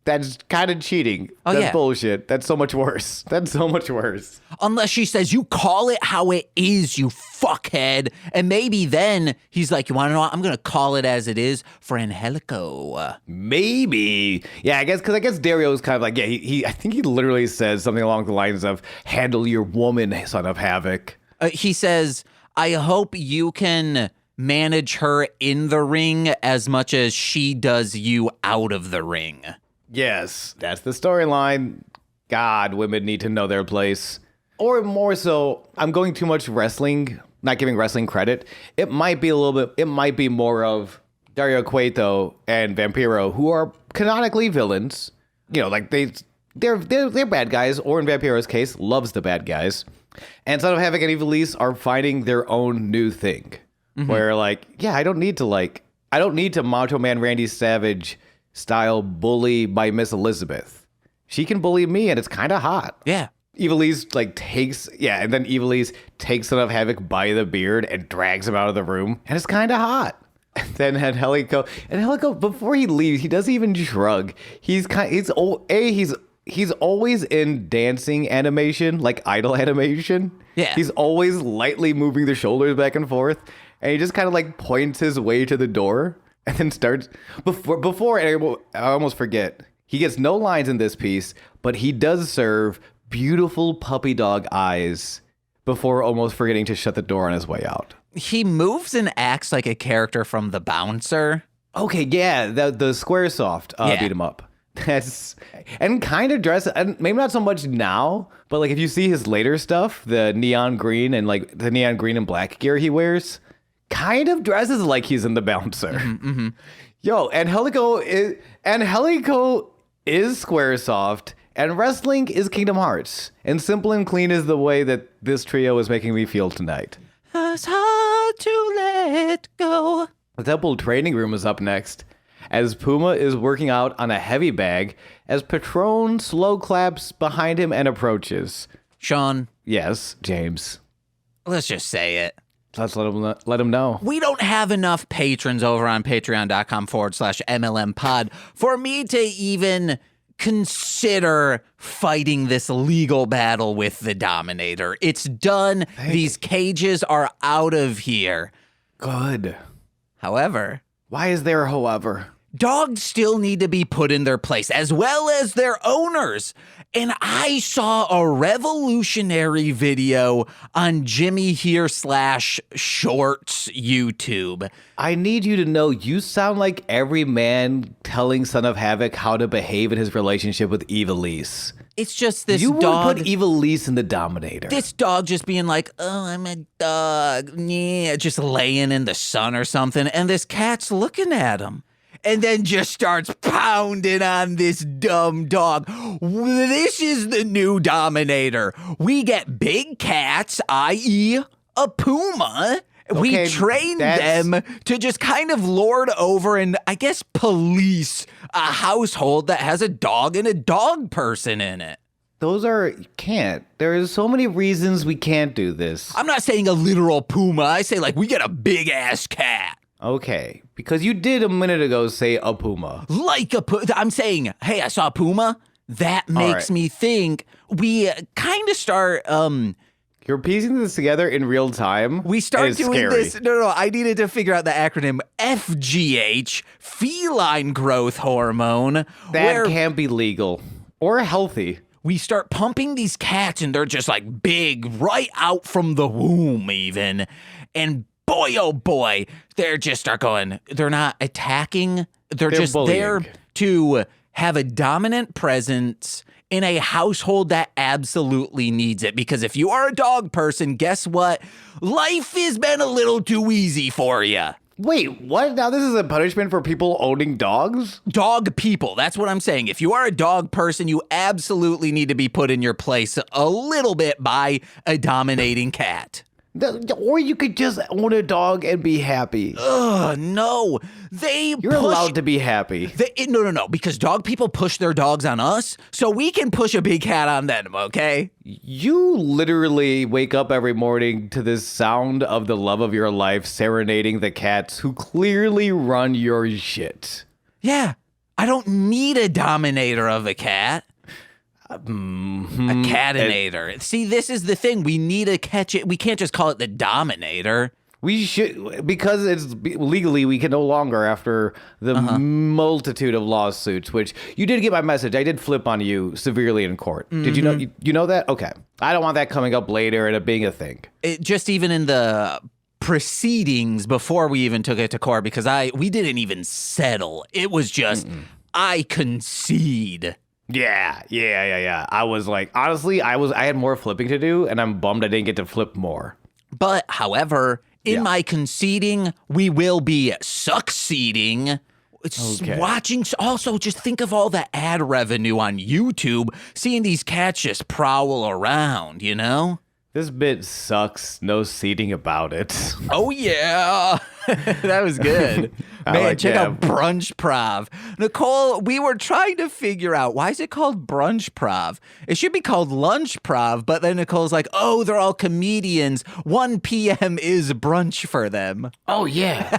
that's kind of cheating. Oh, That's yeah. bullshit. That's so much worse. That's so much worse. Unless she says, you call it how it is, you fuckhead. And maybe then he's like, you want to know what? I'm going to call it as it is for Angelico. Maybe. Yeah, because I guess Dario's kind of like, yeah, I think he literally says something along the lines of, handle your woman, Son of Havoc. He says, I hope you can manage her in the ring as much as she does you out of the ring. Yes, that's the storyline. God, women need to know their place. Or more so, I'm going too much wrestling, not giving wrestling credit. It might be more of Dario Cueto and Vampiro, who are canonically villains. You know, like they're bad guys, or in Vampiro's case, loves the bad guys. And Son of Havoc and Evilise are finding their own new thing. Where like, yeah, I don't need to Macho Man Randy Savage style bully by Miss Elizabeth. She can bully me and it's kind of hot. Yeah. Evilise and then Evilise takes Son of Havoc by the beard and drags him out of the room, and it's kind of hot. And then Helico, before he leaves, he doesn't even shrug. He's always in dancing animation, like idle animation. Yeah. He's always lightly moving the shoulders back and forth, and he just kind of like points his way to the door and then starts before I almost forget. He gets no lines in this piece, but he does serve beautiful puppy dog eyes before almost forgetting to shut the door on his way out. He moves and acts like a character from The Bouncer. Okay, yeah, the Squaresoft beat him up. And kind of dress, and maybe not so much now, but like if you see his later stuff, the neon green and black gear he wears, kind of dresses like he's in The Bouncer. Yo, and Helico is Squaresoft. And wrestling is Kingdom Hearts. And simple and clean is the way that this trio is making me feel tonight. It's hard to let go. The Temple Training Room is up next, as Puma is working out on a heavy bag, as Patrón slow claps behind him and approaches. Sean. Yes, James. Let's just say it. Let's let him know. We don't have enough patrons over on patreon.com/MLM pod for me to even consider fighting this legal battle with the Dominator. It's done. These cages are out of here. Good. However. Why is there a however? Dogs still need to be put in their place, as well as their owners. And I saw a revolutionary video on Jimmy Here /Shorts YouTube. I need you to know you sound like every man telling Son of Havoc how to behave in his relationship with Evilise. It's just this dog. You would put Evilise in the Dominator. This dog just being like, oh, I'm a dog. Yeah, just laying in the sun or something. And this cat's looking at him. And then just starts pounding on this dumb dog. This is the new Dominator. We get big cats, i.e. a puma. We train them to just kind of lord over and, I guess, police a household that has a dog and a dog person in it. Can't. There is so many reasons we can't do this. I'm not saying a literal puma. I say, like, we get a big-ass cat. Okay, because you did a minute ago say a puma. Like a puma. I'm saying, hey, I saw a puma. That makes me think we kind of start, You're piecing this together in real time. We start doing scary. this. No, I needed to figure out the acronym FGH, feline growth hormone. That can't be legal or healthy. We start pumping these cats and they're just like big right out from the womb even. And boy, oh boy, they're not attacking. They're just bullying. there to have a dominant presence in a household that absolutely needs it. Because if you are a dog person, guess what? Life has been a little too easy for you. Wait, what? Now this is a punishment for people owning dogs? Dog people, that's what I'm saying. If you are a dog person, you absolutely need to be put in your place a little bit by a dominating cat. Or you could just own a dog and be happy. Ugh, no. You're allowed to be happy. No, because dog people push their dogs on us, so we can push a big cat on them, okay? You literally wake up every morning to this sound of the love of your life serenading the cats who clearly run your shit. Yeah, I don't need a dominator of a cat. A catinator. See, this is the thing. We need to catch it. We can't just call it the Dominator. We should, because it's legally, we can no longer after the multitude of lawsuits, which you did get my message. I did flip on you severely in court. Did you know? You know that? Okay. I don't want that coming up later and it being a thing. It just even in the proceedings before we even took it to court, because we didn't even settle. It was just I concede. Yeah. I was like, honestly, I had more flipping to do, and I'm bummed I didn't get to flip more. But, however, in my conceding, we will be succeeding. Watching, also just think of all the ad revenue on YouTube, seeing these cats just prowl around, you know? This bit sucks. No seating about it. Oh, yeah. That was good. Man, check out Brunch Prov. Nicole, we were trying to figure out, why is it called Brunch Prov? It should be called Lunch Prov, but then Nicole's like, oh, they're all comedians. 1 p.m. is brunch for them. Oh, yeah.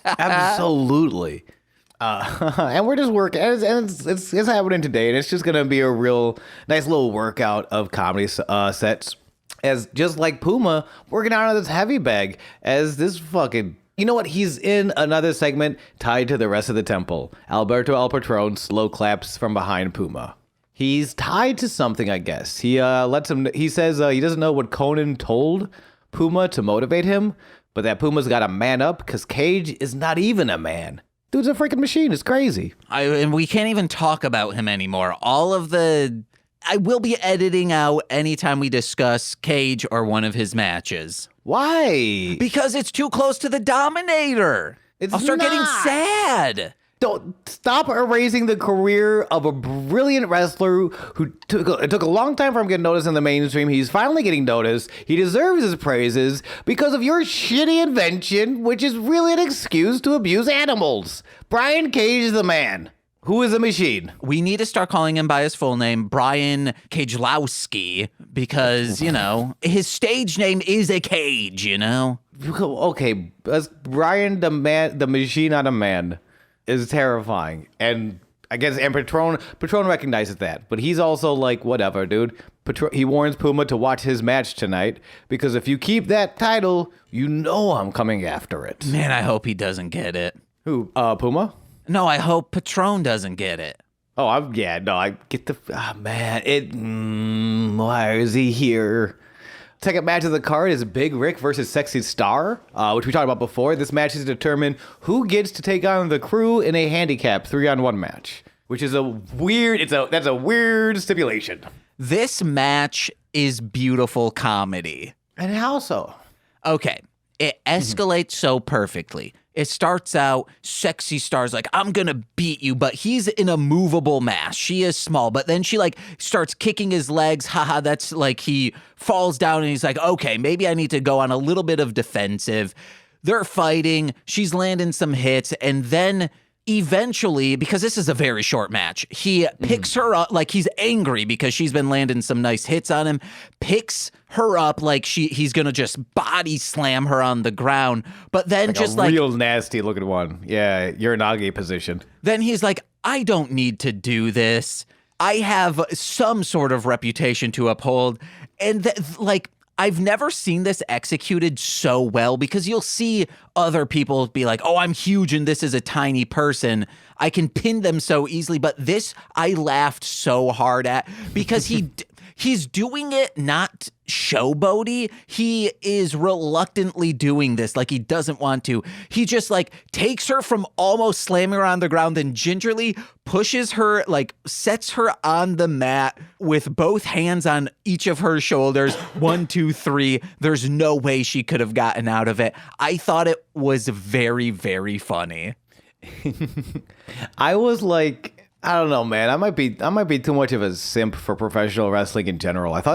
Absolutely. And we're just working, and it's happening today, and it's just going to be a real nice little workout of comedy sets. As just like Puma working out on this heavy bag as this fucking, you know what? He's in another segment tied to the rest of the temple. Alberto El Patrón slow claps from behind Puma. He's tied to something, I guess. He says he doesn't know what Conan told Puma to motivate him, but that Puma's got to man up because Cage is not even a man. Dude's a freaking machine. It's crazy. And we can't even talk about him anymore. I will be editing out anytime we discuss Cage or one of his matches. Why? Because it's too close to the Dominator. I'll start getting sad. Don't stop erasing the career of a brilliant wrestler who it took a long time for him to get noticed in the mainstream. He's finally getting noticed. He deserves his praises because of your shitty invention, which is really an excuse to abuse animals. Brian Cage is the man. Who is a machine? We need to start calling him by his full name, Brian Cagelowski, because, you know, his stage name is a cage, you know? Okay, Brian the machine on a man is terrifying. And I guess, and Patrón recognizes that. But he's also like, whatever, dude. He warns Puma to watch his match tonight, because if you keep that title, you know I'm coming after it. Man, I hope he doesn't get it. Who, Puma? No, I hope Patrón doesn't get it. Oh, I get the... man, why is he here? Second match of the card is Big Rick versus Sexy Star, which we talked about before. This match is to determine who gets to take on the crew in a handicap 3-on-1 match, which is that's a weird stipulation. This match is beautiful comedy. And how so? Okay, it escalates so perfectly. It starts out, Sexy Star's like, I'm gonna beat you, but he's in a movable mass. She is small, but then she like starts kicking his legs. Haha, that's like he falls down and he's like, okay, maybe I need to go on a little bit of defensive. They're fighting. She's landing some hits. And then eventually, because this is a very short match, he picks her up, like he's angry because she's been landing some nice hits on him, picks her up like he's gonna just body slam her on the ground, but then like just like real nasty looking one. Yeah, Uranage position. Then he's like, I don't need to do this. I have some sort of reputation to uphold. And like, I've never seen this executed so well, because you'll see other people be like, oh, I'm huge and this is a tiny person. I can pin them so easily. But this, I laughed so hard at, because he's doing it not showboaty. He is reluctantly doing this, like he doesn't want to. He just like takes her from almost slamming her on the ground, then gingerly pushes her, like sets her on the mat with both hands on each of her shoulders. 1, 2, 3. There's no way she could have gotten out of it. I thought it was very, very funny. I was like, I don't know, man. I might be too much of a simp for professional wrestling in general. I thought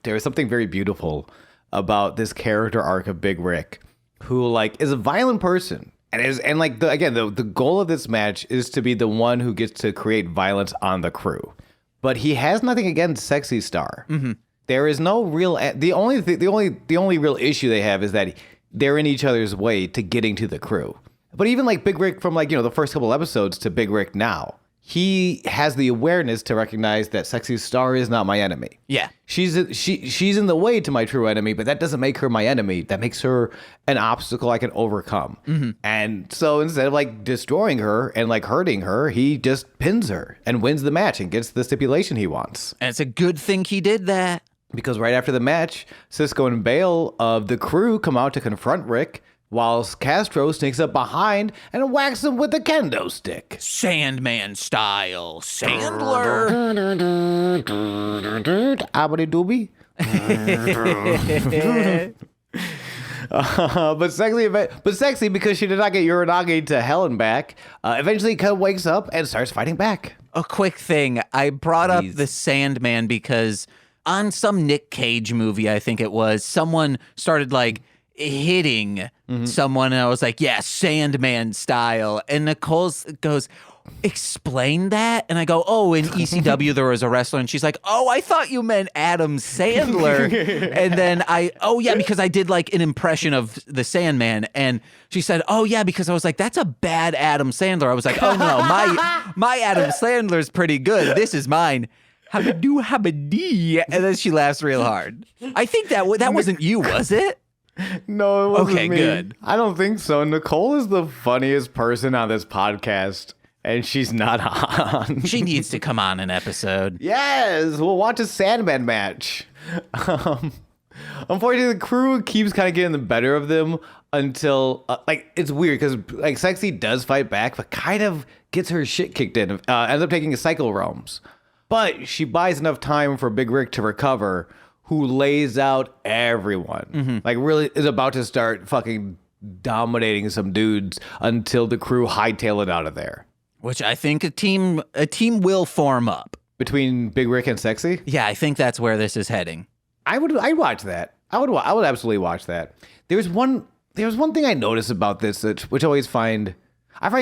there was something very beautiful about this character arc of Big Rick, who like is a violent person, and like the goal of this match is to be the one who gets to create violence on the crew. But he has nothing against Sexy Star. Mm-hmm. There is no real. The only real issue they have is that they're in each other's way to getting to the crew. But even like Big Rick from like, you know, the first couple episodes to Big Rick now, he has the awareness to recognize that Sexy Star is not my enemy. Yeah. She's in the way to my true enemy, but that doesn't make her my enemy. That makes her an obstacle I can overcome. Mm-hmm. And so instead of like destroying her and like hurting her, he just pins her and wins the match and gets the stipulation he wants. And it's a good thing he did that. Because right after the match, Cisco and Bale of the crew come out to confront Rick whilst Castro sneaks up behind and whacks him with a kendo stick. Sandman style. Sandler. Abity doobie. But sexy because she did not get Uranage to hell and back. Eventually, Cub wakes up and starts fighting back. A quick thing. I brought up the Sandman because on some Nick Cage movie, I think it was, someone started like hitting someone, and I was like, yeah, Sandman style. And Nicole goes, explain that? And I go, oh, in ECW there was a wrestler, and she's like, oh, I thought you meant Adam Sandler. And then yeah, because I did like an impression of the Sandman, and she said, oh yeah, because I was like, that's a bad Adam Sandler. I was like, oh no, my Adam Sandler's pretty good. This is mine. Habadoo habadee. And then she laughs real hard. I think that wasn't you, was it? No, it wasn't okay, me. Good. I don't think so. Nicole is the funniest person on this podcast, and she's not on. She needs to come on an episode. Yes, we'll watch a Sandman match. Unfortunately, the crew keeps kind of getting the better of them until, it's weird because, Sexy does fight back, but kind of gets her shit kicked in. Ends up taking a Cycle Realms. But she buys enough time for Big Rick to recover, who lays out everyone. Really is about to start fucking dominating some dudes until the crew hightail it out of there. Which I think a team will form up. Between Big Rick and Sexy? Yeah, I think that's where this is heading. I'd watch that. I would absolutely watch that. There's one thing I noticed about this which I find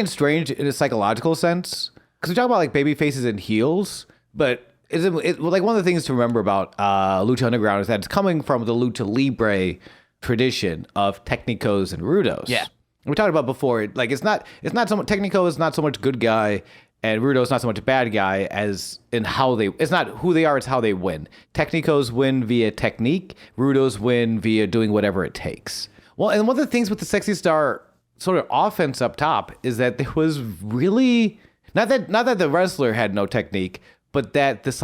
strange in a psychological sense. Because we talk about baby faces and heels, but one of the things to remember about Lucha Underground is that it's coming from the Lucha Libre tradition of Technicos and Rudos. Yeah. We talked about before, it's not so much, Technico is not so much good guy, and Rudo is not so much a bad guy as in it's not who they are, it's how they win. Technicos win via technique, Rudos win via doing whatever it takes. Well, and one of the things with the Sexy Star sort of offense up top is that there was really, not that the wrestler had no technique, but that this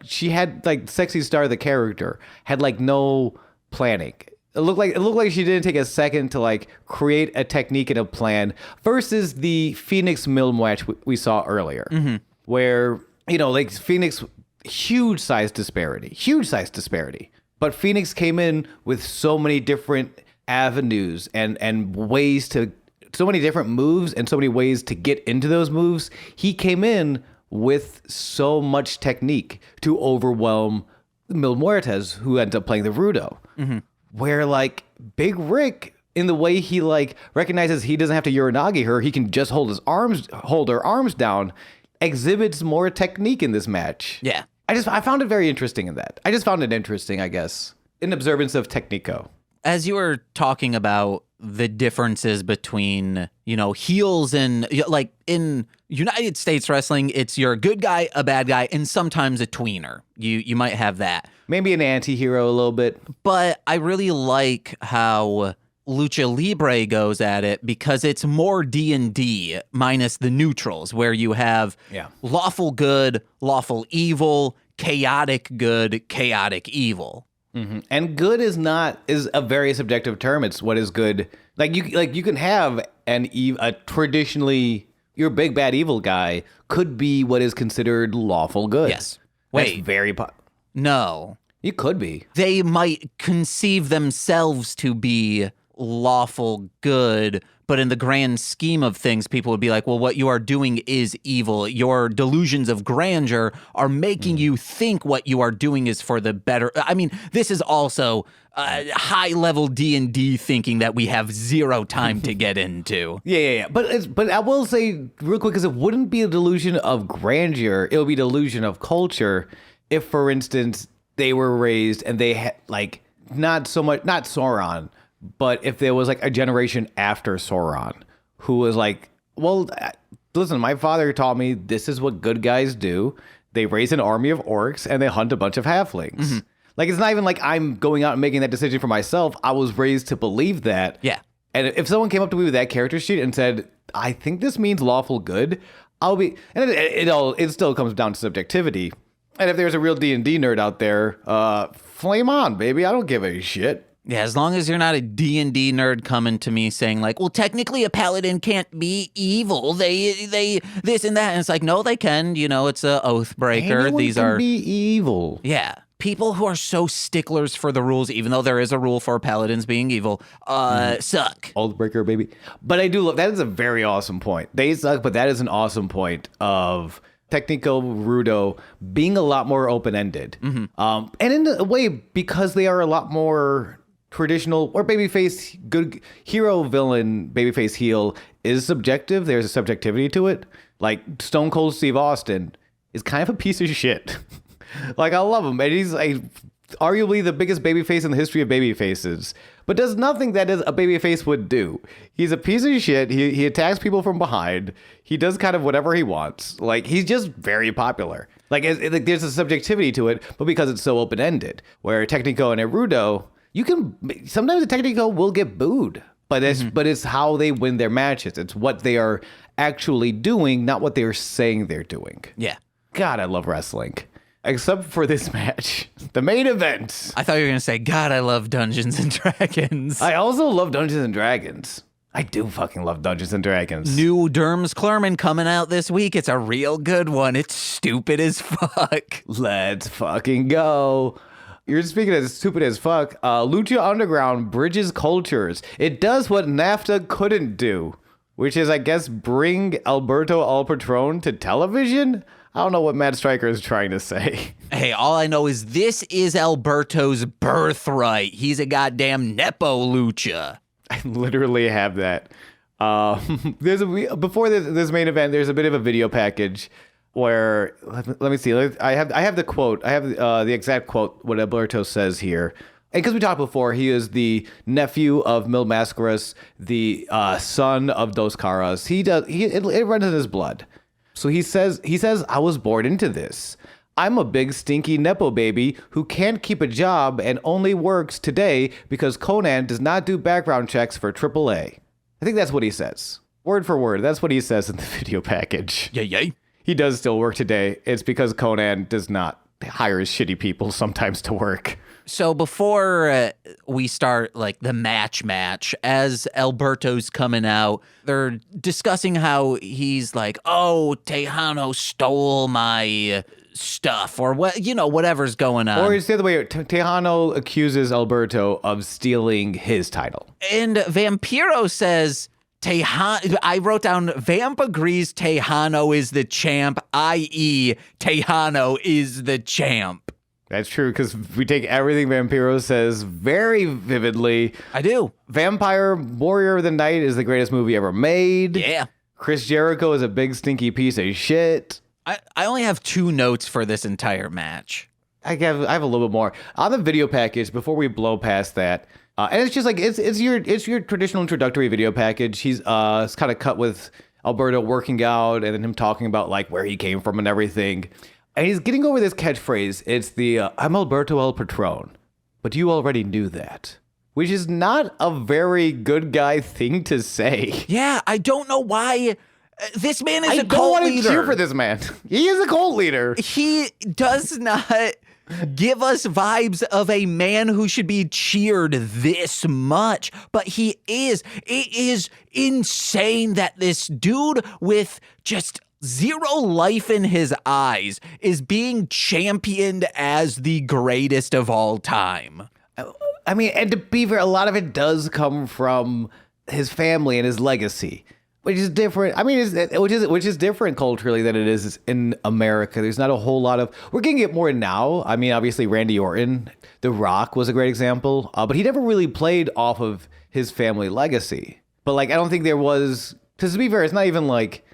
she had Sexy Star the character had no planning. It looked like she didn't take a second to create a technique and a plan versus the Phoenix Mill match we saw earlier, where Phoenix huge size disparity, but Phoenix came in with so many different avenues and ways to, so many different moves and so many ways to get into those moves. He came in with so much technique to overwhelm Mil Muertes, who ends up playing the Rudo. Where Big Rick, in the way he recognizes he doesn't have to Uranage her, he can just hold her arms down, exhibits more technique in this match. Yeah. I found it very interesting in that. I just found it interesting, I guess, in observance of Technico. As you were talking about the differences between, heels and in United States wrestling, it's you're a good guy, a bad guy, and sometimes a tweener. You might have that. Maybe an anti-hero a little bit. But I really like how Lucha Libre goes at it because it's more D&D minus the neutrals, where you have lawful good, lawful evil, chaotic good, chaotic evil. And good is a very subjective term. It's what is good. You can have a traditionally, your big bad evil guy could be what is considered lawful good. Yes. Wait. That's very no. You could be. They might conceive themselves to be lawful good, but in the grand scheme of things, people would be like, well, what you are doing is evil. Your delusions of grandeur are making you think what you are doing is for the better. I mean, this is also high-level D&D thinking that we have zero time to get into. Yeah. But I will say real quick, because it wouldn't be a delusion of grandeur. It would be a delusion of culture if, for instance, they were raised and they had, not Sauron, but if there was a generation after Sauron who was well, listen, my father taught me this is what good guys do. They raise an army of orcs and they hunt a bunch of halflings. It's not even I'm going out and making that decision for myself. I was raised to believe that. Yeah. And if someone came up to me with that character sheet and said, I think this means lawful good, I'll be, and it still comes down to subjectivity. And if there's a real D&D nerd out there, flame on, baby. I don't give a shit. Yeah, as long as you're not a D&D nerd coming to me saying like, well, technically a paladin can't be evil. They this and that. And it's like, no, they can. You know, it's a oath breaker. Anyone These can are be evil. Yeah. People who are so sticklers for the rules, even though there is a rule for paladins being evil, suck. Oath breaker, baby. But I do love, that is a very awesome point. They suck, but that is an awesome point of Technico Rudo being a lot more open-ended. And in a way, because they are a lot more traditional, or babyface, good hero, villain, babyface, heel is subjective. There's a subjectivity to it. Like Stone Cold Steve Austin is kind of a piece of shit. Like, I love him, and he's arguably the biggest babyface in the history of babyfaces, but does nothing that a babyface would do. He's a piece of shit. He attacks people from behind. He does kind of whatever he wants. Like, he's just very popular. Like there's a subjectivity to it, but because it's so open-ended, where Technico and Rudo, sometimes the Technico will get booed, but it's how they win their matches. It's what they are actually doing, not what they are saying they're doing. Yeah. God, I love wrestling. Except for this match, the main event. I thought you were going to say, God, I love Dungeons and Dragons. I also love Dungeons and Dragons. I do fucking love Dungeons and Dragons. New Derms Clerman coming out this week. It's a real good one. It's stupid as fuck. Let's fucking go. You're speaking as stupid as fuck. Lucha Underground bridges cultures. It does what NAFTA couldn't do, which is, I guess, bring Alberto El Patron to television? I don't know what Matt Stryker is trying to say. Hey, all I know is this is Alberto's birthright. He's a goddamn Nepo Lucha. I literally have that. Before this main event, there's a bit of a video package where, let me see. I have the quote. I have the exact quote, what Alberto says here. And because we talked before, he is the nephew of Mil Mascaras, the son of Dos Caras. It runs in his blood. So he says, I was born into this. I'm a big stinky Nepo baby who can't keep a job and only works today because Conan does not do background checks for AAA. I think that's what he says. Word for word. That's what he says in the video package. Yay. He does still work today. It's because Conan does not hire his shitty people sometimes to work. So before we start like the match, as Alberto's coming out, they're discussing how he's like, oh, Texano stole my stuff or what, whatever's going on. Or it's the other way. Texano accuses Alberto of stealing his title. And Vampiro says, I wrote down, Vamp agrees Texano is the champ, i.e. Texano is the champ. That's true, because we take everything Vampiro says very vividly. I do. Vampire Warrior of the Night is the greatest movie ever made. Yeah. Chris Jericho is a big stinky piece of shit. I only have 2 notes for this entire match. I have a little bit more. On the video package, before we blow past that, and it's just like, it's your traditional introductory video package. It's kind of cut with Alberto working out and then him talking about like where he came from and everything. And he's getting over this catchphrase. It's the, I'm Alberto El Patron, but you already knew that. Which is not a very good guy thing to say. Yeah, I don't know why. This man is a cult leader. I don't want to cheer for this man. He is a cult leader. He does not give us vibes of a man who should be cheered this much, but he is. It is insane that this dude with just zero life in his eyes is being championed as the greatest of all time. I mean, and to be fair, a lot of it does come from his family and his legacy, which is different. I mean, which is different culturally than it is in America. There's not a whole lot of. We're getting it more now. I mean, obviously, Randy Orton, The Rock was a great example, but he never really played off of his family legacy. But like, I don't think there was. Because to be fair, it's not even like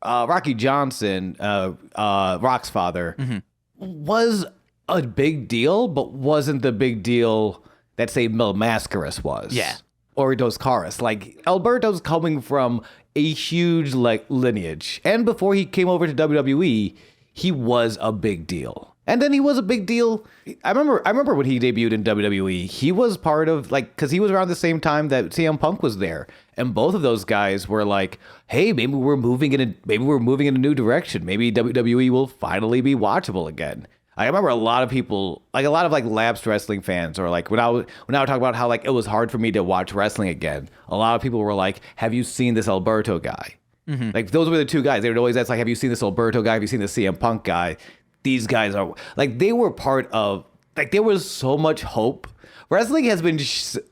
Rocky Johnson, Rock's father, was a big deal, but wasn't the big deal that, say, Mil Mascaras was. Yeah. Or Dos Caras. Like, Alberto's coming from a huge, lineage. And before he came over to WWE, he was a big deal. And then he was a big deal. I remember when he debuted in WWE, he was part of, because he was around the same time that CM Punk was there. And both of those guys were like, hey, maybe we're moving in a new direction. Maybe WWE will finally be watchable again. I remember a lot of people, like a lot of like lapsed wrestling fans, or like when I would talk about how like it was hard for me to watch wrestling again. A lot of people were like, "Have you seen this Alberto guy?" Like those were the two guys. They would always ask like, "Have you seen this Alberto guy? Have you seen the CM Punk guy?" These guys are like they were part of like there was so much hope. Wrestling has been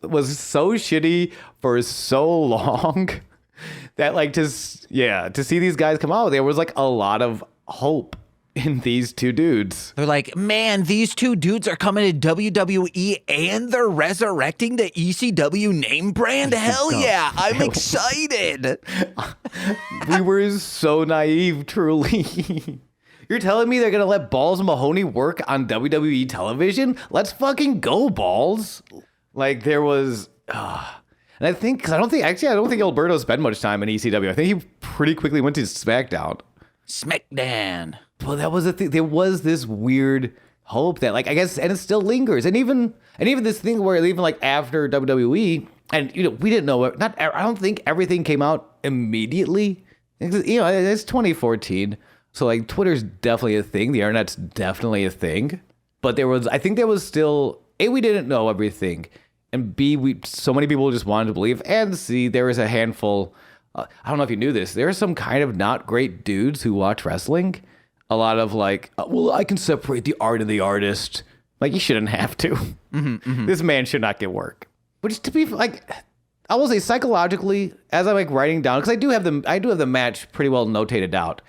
was so shitty for so long that like to see these guys come out, there was like a lot of hope in these two dudes. They're like, man, these two dudes are coming to WWE and they're resurrecting the ECW name brand. Hell yeah, I'm excited. We were so naive, truly. You're telling me they're going to let Balls Mahoney work on WWE television? Let's fucking go, Balls. Like there was... And I think, because I don't think Alberto spent much time in ECW. I think he pretty quickly went to SmackDown. SmackDown. Well, that was the thing. There was this weird hope that, like, I guess, and it still lingers. And even this thing where even like after WWE, and we didn't know it. I don't think everything came out immediately. It's 2014, so like Twitter's definitely a thing. The internet's definitely a thing. But I think there was still A, we didn't know everything, and B, so many people just wanted to believe, and C, there was a handful. I don't know if you knew this. There are some kind of not great dudes who watch wrestling. A lot of like, well, I can separate the art and the artist. Like, you shouldn't have to. This man should not get work. Which, to be like, I will say psychologically, as I'm like writing down, because I do have the match pretty well notated out.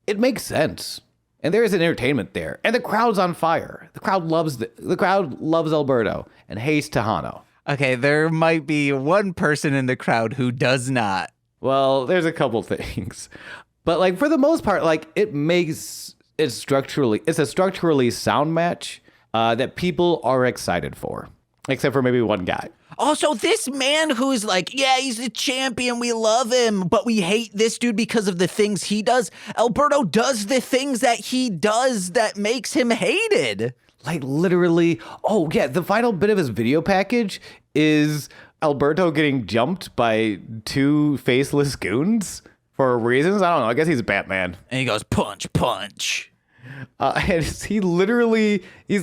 It makes sense, and there is an entertainment there, and the crowd's on fire. The crowd loves Alberto and hates Texano. Okay, there might be one person in the crowd who does not. Well, there's a couple things. But like for the most part, like it's a structurally sound match that people are excited for, except for maybe one guy. Also, this man who's like, yeah, he's a champion, we love him, but we hate this dude because of the things he does. Alberto does the things that he does that makes him hated. Like literally, oh yeah, the final bit of his video package is Alberto getting jumped by two faceless goons. For reasons, I don't know. I guess he's Batman. And he goes, punch, punch. And he's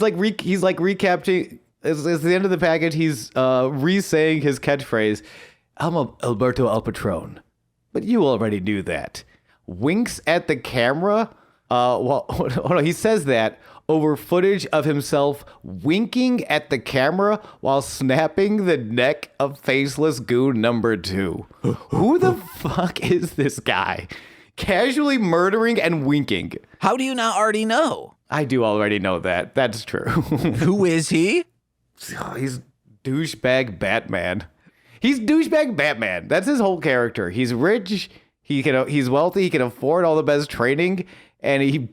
like recapping. It's the end of the package. He's re-saying his catchphrase, "I'm Alberto El Patron," but you already knew that. Winks at the camera. He says that over footage of himself winking at the camera while snapping the neck of faceless goon number 2. Who the fuck is this guy? Casually murdering and winking. How do you not already know? I do already know that. That's true. Who is he? He's douchebag Batman. He's douchebag Batman. That's his whole character. He's rich. He's wealthy. He can afford all the best training, and he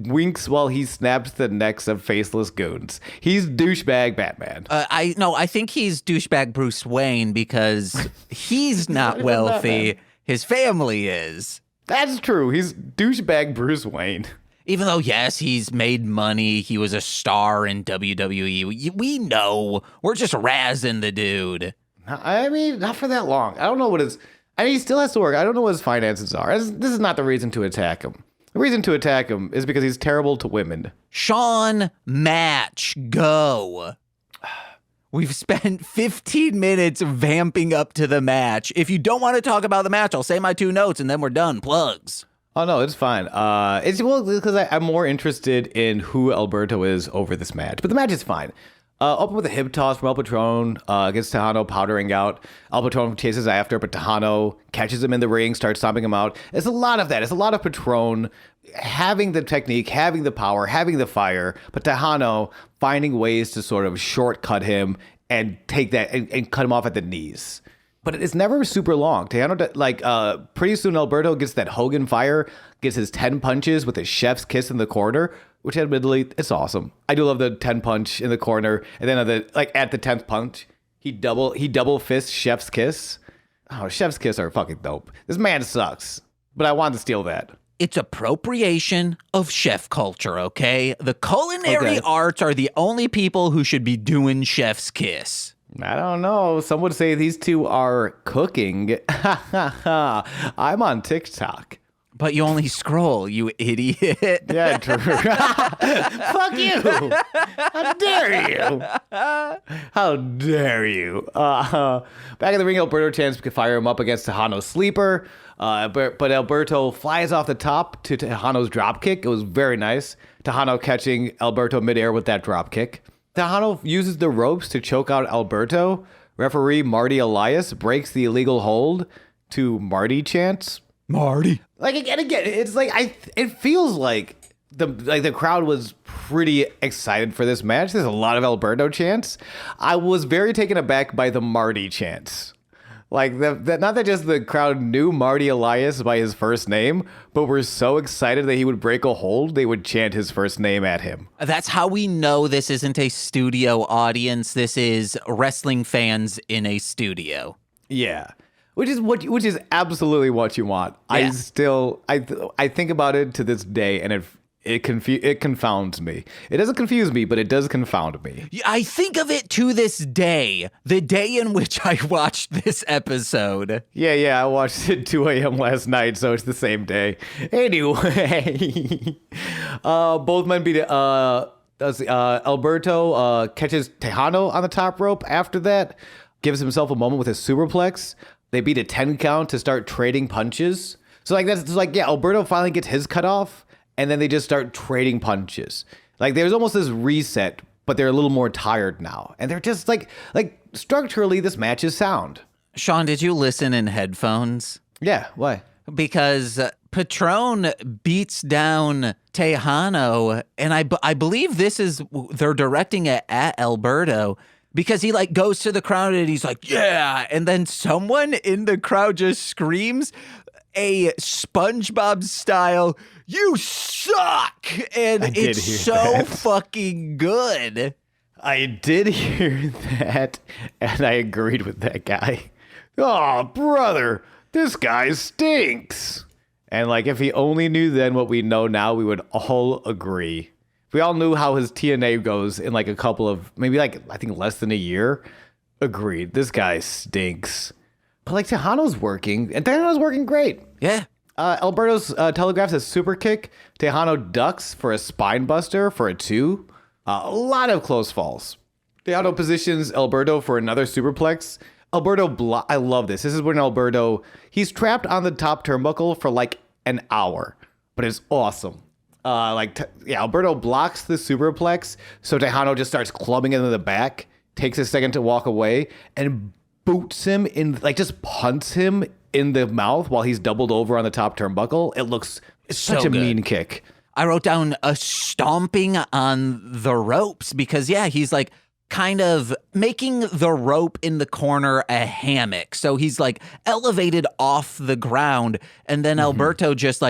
winks while he snaps the necks of faceless goons. He's douchebag Batman. I think he's douchebag Bruce Wayne because he's not wealthy. His family is. That's true. He's douchebag Bruce Wayne. Even though, yes, he's made money. He was a star in WWE. We know. We're just razzing the dude. I mean, not for that long. I don't know what his... I mean, he still has to work. I don't know what his finances are. This is not the reason to attack him. The reason to attack him is because he's terrible to women. Sean, match, go. We've spent 15 minutes vamping up to the match. If you don't want to talk about the match, I'll say my 2 notes and then we're done. Plugs. Oh, no, it's fine. It's because I'm more interested in who Alberto is over this match. But the match is fine. Open with a hip toss from El Patron against Texano powdering out. El Patron chases after, but Texano catches him in the ring, starts stomping him out. It's a lot of that. It's a lot of Patron having the technique, having the power, having the fire, but Texano finding ways to sort of shortcut him and take that and cut him off at the knees. But it's never super long. Texano, pretty soon Alberto gets that Hogan fire, gets his 10 punches with his chef's kiss in the corner, which admittedly, it's awesome. I do love the 10 punch in the corner, and then at the 10th punch, he double fists chef's kiss. Oh, chef's kiss are fucking dope. This man sucks, but I wanted to steal that. It's appropriation of chef culture, okay? The culinary arts are the only people who should be doing chef's kiss. I don't know. Some would say these two are cooking. I'm on TikTok. But you only scroll, you idiot. Yeah, true. Fuck you. How dare you? How dare you? Back in the ring, Alberto chance to fire him up against Texano's sleeper. But Alberto flies off the top to Texano's dropkick. It was very nice. Texano catching Alberto midair with that dropkick. Texano uses the ropes to choke out Alberto. Referee Marty Elias breaks the illegal hold to Marty chants. Marty. Like again, it's like it feels like the crowd was pretty excited for this match. There's a lot of Alberto chants. I was very taken aback by the Marty chants. Like not that just the crowd knew Marty Elias by his first name, but were so excited that he would break a hold, they would chant his first name at him. That's how we know this isn't a studio audience. This is wrestling fans in a studio. Yeah. Which is absolutely what you want. Yeah. I think about it to this day, and it confounds me. It doesn't confuse me, but it does confound me. I think of it to this day, the day in which I watched this episode. Yeah, I watched it 2 a.m. last night, so it's the same day. Anyway, both men beat it. Alberto catches Texano on the top rope after that, gives himself a moment with a superplex. They beat a 10 count to start trading punches. So Alberto finally gets his cut off, and then they just start trading punches. Like there's almost this reset, but they're a little more tired now. And they're just like structurally, this match is sound. Sean, did you listen in headphones? Yeah, why? Because Patrón beats down Texano, and I believe they're directing it at Alberto. Because he goes to the crowd and he's like, yeah. And then someone in the crowd just screams a SpongeBob style, you suck. And it's so fucking good. I did hear that, and I agreed with that guy. Oh, brother, this guy stinks. And if he only knew then what we know now, we would all agree. We all knew how his TNA goes in a couple of, maybe I think less than a year. Agreed. This guy stinks. But Texano's working, and Texano's working great. Yeah. Alberto's telegraphs a super kick. Texano ducks for a spine buster for a 2. A lot of close falls. Texano positions Alberto for another superplex. Alberto, I love this. This is when he's trapped on the top turnbuckle for an hour, but it's awesome. Alberto blocks the superplex, so Texano just starts clubbing into the back, takes a second to walk away, and boots him in, just punts him in the mouth while he's doubled over on the top turnbuckle. It's such a mean kick. I wrote down a stomping on the ropes because, he's kind of making the rope in the corner a hammock. So he's elevated off the ground, and then Alberto just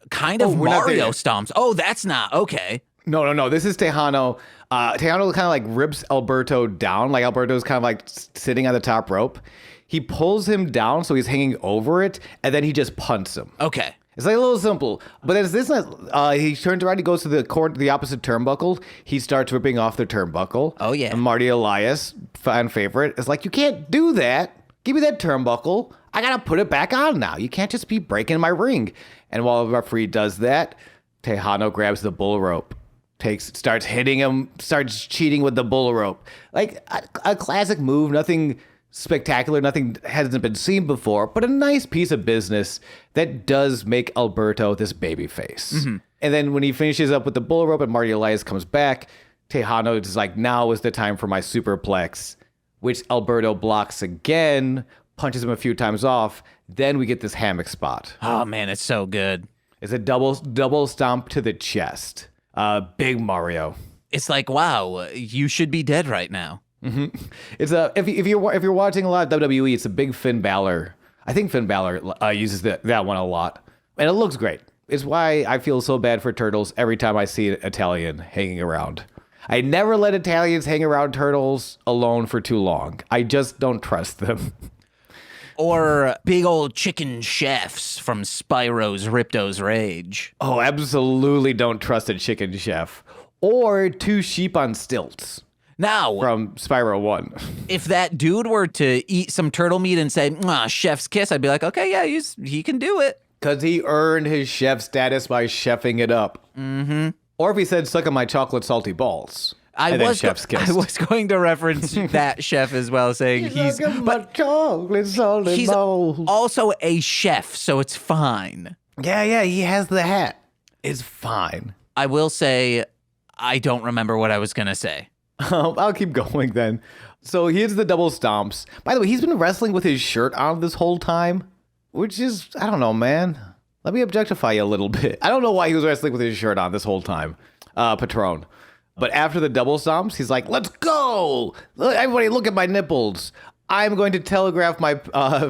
kind of Mario stomps. Oh, that's not okay. No. This is Texano. Texano kind of rips Alberto down. Alberto's kind of sitting on the top rope. He pulls him down so he's hanging over it, and then he just punts him. Okay. It's a little simple, but as this he turns around, he goes to the opposite turnbuckle. He starts ripping off the turnbuckle. Oh yeah. And Marty Elias, fan favorite, is you can't do that. Give me that turnbuckle. I gotta put it back on now. You can't just be breaking my ring. And while the referee does that, Texano grabs the bull rope, starts hitting him, starts cheating with the bull rope. A classic move, nothing spectacular, nothing hasn't been seen before, but a nice piece of business that does make Alberto this baby face. Mm-hmm. And then when he finishes up with the bull rope and Marty Elias comes back, Texano is now is the time for my superplex, which Alberto blocks again, punches him a few times off. Then we get this hammock spot. Oh man, it's so good. It's a double stomp to the chest. Big Mario. It's wow, you should be dead right now. Mm-hmm. It's if you're watching a lot of WWE, it's a big Finn Balor. I think Finn Balor uses that one a lot, and it looks great. It's why I feel so bad for turtles every time I see an Italian hanging around. I never let Italians hang around turtles alone for too long. I just don't trust them. Or big old chicken chefs from Spyro's Ripto's Rage. Oh, absolutely don't trust a chicken chef. Or 2 sheep on stilts. Now, from Spyro 1. If that dude were to eat some turtle meat and say, chef's kiss, I'd be okay, yeah, he can do it. Because he earned his chef status by chefing it up. Mm-hmm. Or if he said, suck on my chocolate salty balls. I was going to reference that chef as well, saying he's also a chef, so it's fine. Yeah, he has the hat. It's fine. I will say, I don't remember what I was going to say. I'll keep going then. So he hits the double stomps. By the way, he's been wrestling with his shirt on this whole time, which is, I don't know, man. Let me objectify you a little bit. I don't know why he was wrestling with his shirt on this whole time, Patrón. But after the double stomps, he's like, let's go. Everybody look at my nipples. I'm going to telegraph my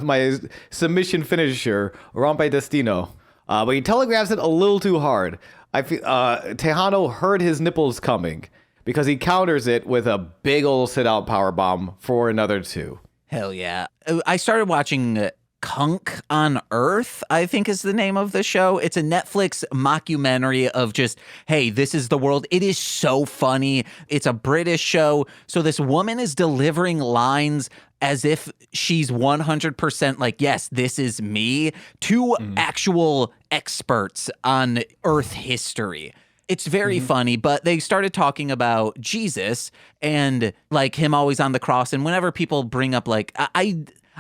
my submission finisher, Rompe Destino. But he telegraphs it a little too hard. I feel Texano heard his nipples coming because he counters it with a big old sit-out powerbomb for another 2. Hell yeah. I started watching Kunk on Earth, I think is the name of the show. It's a Netflix mockumentary of just, hey, this is the world. It is so funny. It's a British show. So this woman is delivering lines as if she's 100% like, yes, this is me, to actual experts on Earth history. It's very funny, but they started talking about Jesus and like him always on the cross. And whenever people bring up like,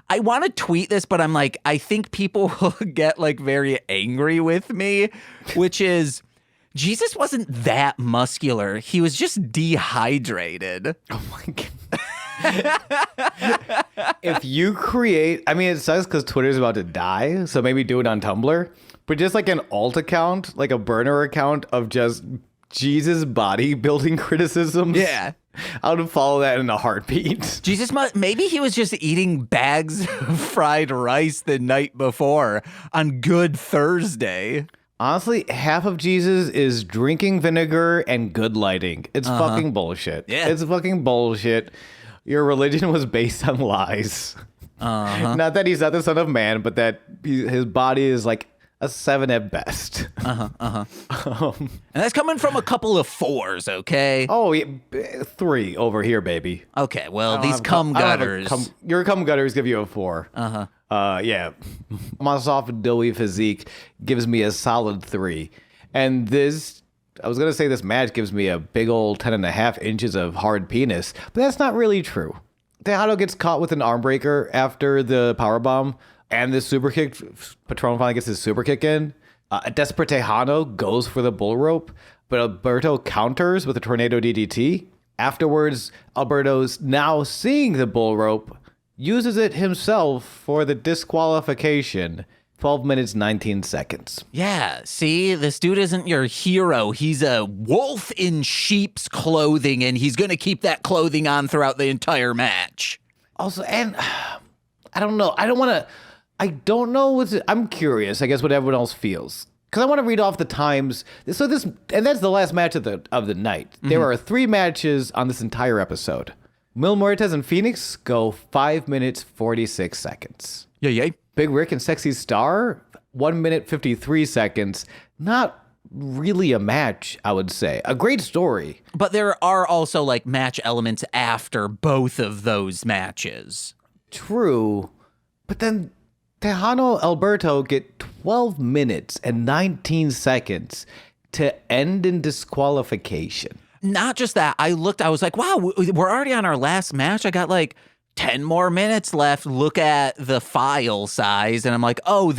I want to tweet this, but I'm like, I think people will get like very angry with me, which is Jesus wasn't that muscular. He was just dehydrated. Oh my God. If you create, I mean, it sucks because Twitter's about to die, so maybe do it on Tumblr, but just like an alt account, like a burner account of just Jesus bodybuilding criticisms. Yeah. I would follow that in a heartbeat. Jesus, maybe he was just eating bags of fried rice the night before on Good Thursday. Honestly, half of Jesus is drinking vinegar and good lighting. It's fucking bullshit. Yeah. It's fucking bullshit. Your religion was based on lies. Not that he's not the son of man, but that his body is like a 7 at best. And that's coming from a couple of 4s, okay? Oh, yeah, 3 over here, baby. Okay, well, these cum gutters. Your cum gutters give you a 4. Yeah. My soft, doughy physique gives me a solid 3. And this, I was going to say this match gives me a big old 10.5 inches of hard penis, but that's not really true. Texano gets caught with an arm breaker after the powerbomb. And this super kick, Patrón finally gets his super kick in. Desperate Texano goes for the bull rope, but Alberto counters with a tornado DDT. Afterwards, Alberto's now seeing the bull rope, uses it himself for the disqualification. 12 minutes, 19 seconds. Yeah, see, this dude isn't your hero. He's a wolf in sheep's clothing, and he's going to keep that clothing on throughout the entire match. Also, and I don't know. I'm curious, I guess, what everyone else feels. Because I want to read off the times. So and that's the last match of the night. There are 3 matches on this entire episode. Mil Muertes and Phoenix go 5 minutes, 46 seconds. Yeah. Big Rick and Sexy Star, 1 minute, 53 seconds. Not really a match, I would say. A great story. But there are also like match elements after both of those matches. True. But then Texano Alberto get 12 minutes and 19 seconds to end in disqualification. Not just that. I was like, wow, we're already on our last match. I got like 10 more minutes left. Look at the file size. And I'm like, oh,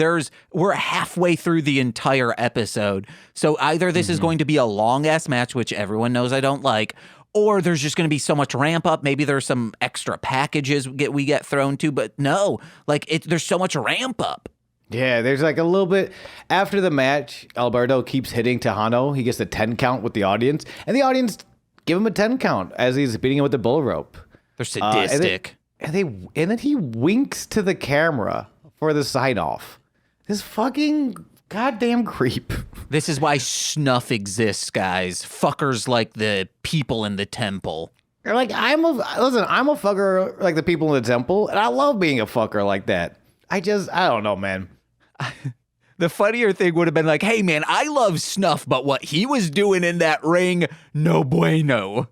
we're halfway through the entire episode. So either this is going to be a long ass match, which everyone knows I don't like, or there's just going to be so much ramp up. Maybe there's some extra packages we get thrown to, but no, like there's so much ramp up. Yeah, there's like a little bit after the match. Alberto keeps hitting Texano. He gets a 10 count with the audience, and the audience give him a 10 count as he's beating him with the bull rope. They're sadistic. And then he winks to the camera for the sign off. This fucking goddamn creep. This is why snuff exists, guys. Fuckers like the people in the temple. You're like, I'm a fucker like the people in the temple, and I love being a fucker like that. I don't know, man. The funnier thing would have been like, hey, man, I love Snuff, but what he was doing in that ring, no bueno.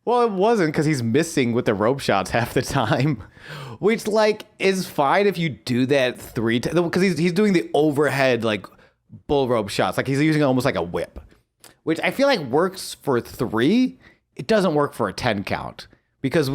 Well, it wasn't because he's missing with the rope shots half the time. which like is fine if you do that 3 times because he's doing the overhead like bull rope shots, like he's using almost like a whip, which I feel like works for 3. It doesn't work for a 10 count because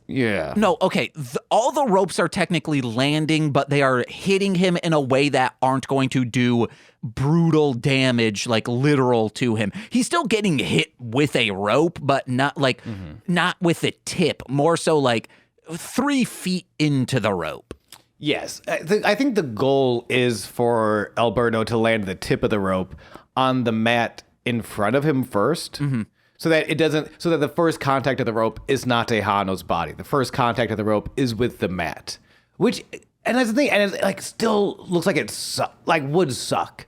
No, okay. All the ropes are technically landing, but they are hitting him in a way that aren't going to do brutal damage, like literal to him. He's still getting hit with a rope, but not like, not with the tip, more so like 3 feet into the rope. Yes. I think the goal is for Alberto to land the tip of the rope on the mat in front of him first. So that the first contact of the rope is not Texano's body. The first contact of the rope is with the mat, and that's the thing. And it like still looks like would suck,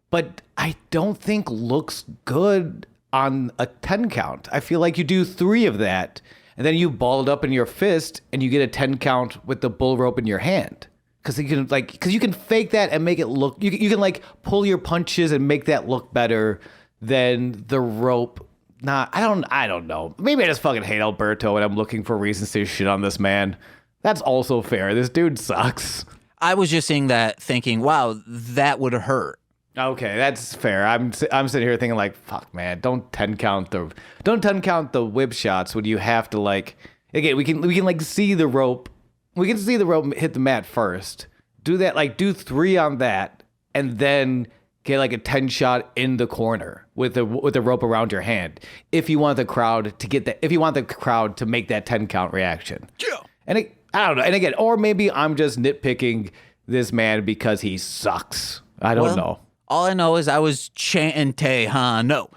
but I don't think looks good on a 10 count. I feel like you do 3 of that, and then you ball it up in your fist, and you get a 10 count with the bull rope in your hand. Because you can fake that and make it look. You can like pull your punches and make that look better than the rope. I don't know. Maybe I just fucking hate Alberto and I'm looking for reasons to shit on this man. That's also fair. This dude sucks. I was just saying that thinking, wow, that would hurt. Okay, that's fair. I'm sitting here thinking like, fuck man, don't 10 count the whip shots when you have to like, again, we can like see the rope. We can see the rope hit the mat first. Do that, like do 3 on that and then get like a 10 shot in the corner with the rope around your hand. If you want the crowd to make that 10 count reaction. Yeah. And I don't know. And again, or maybe I'm just nitpicking this man because he sucks. I don't know. All I know is I was chanting Texano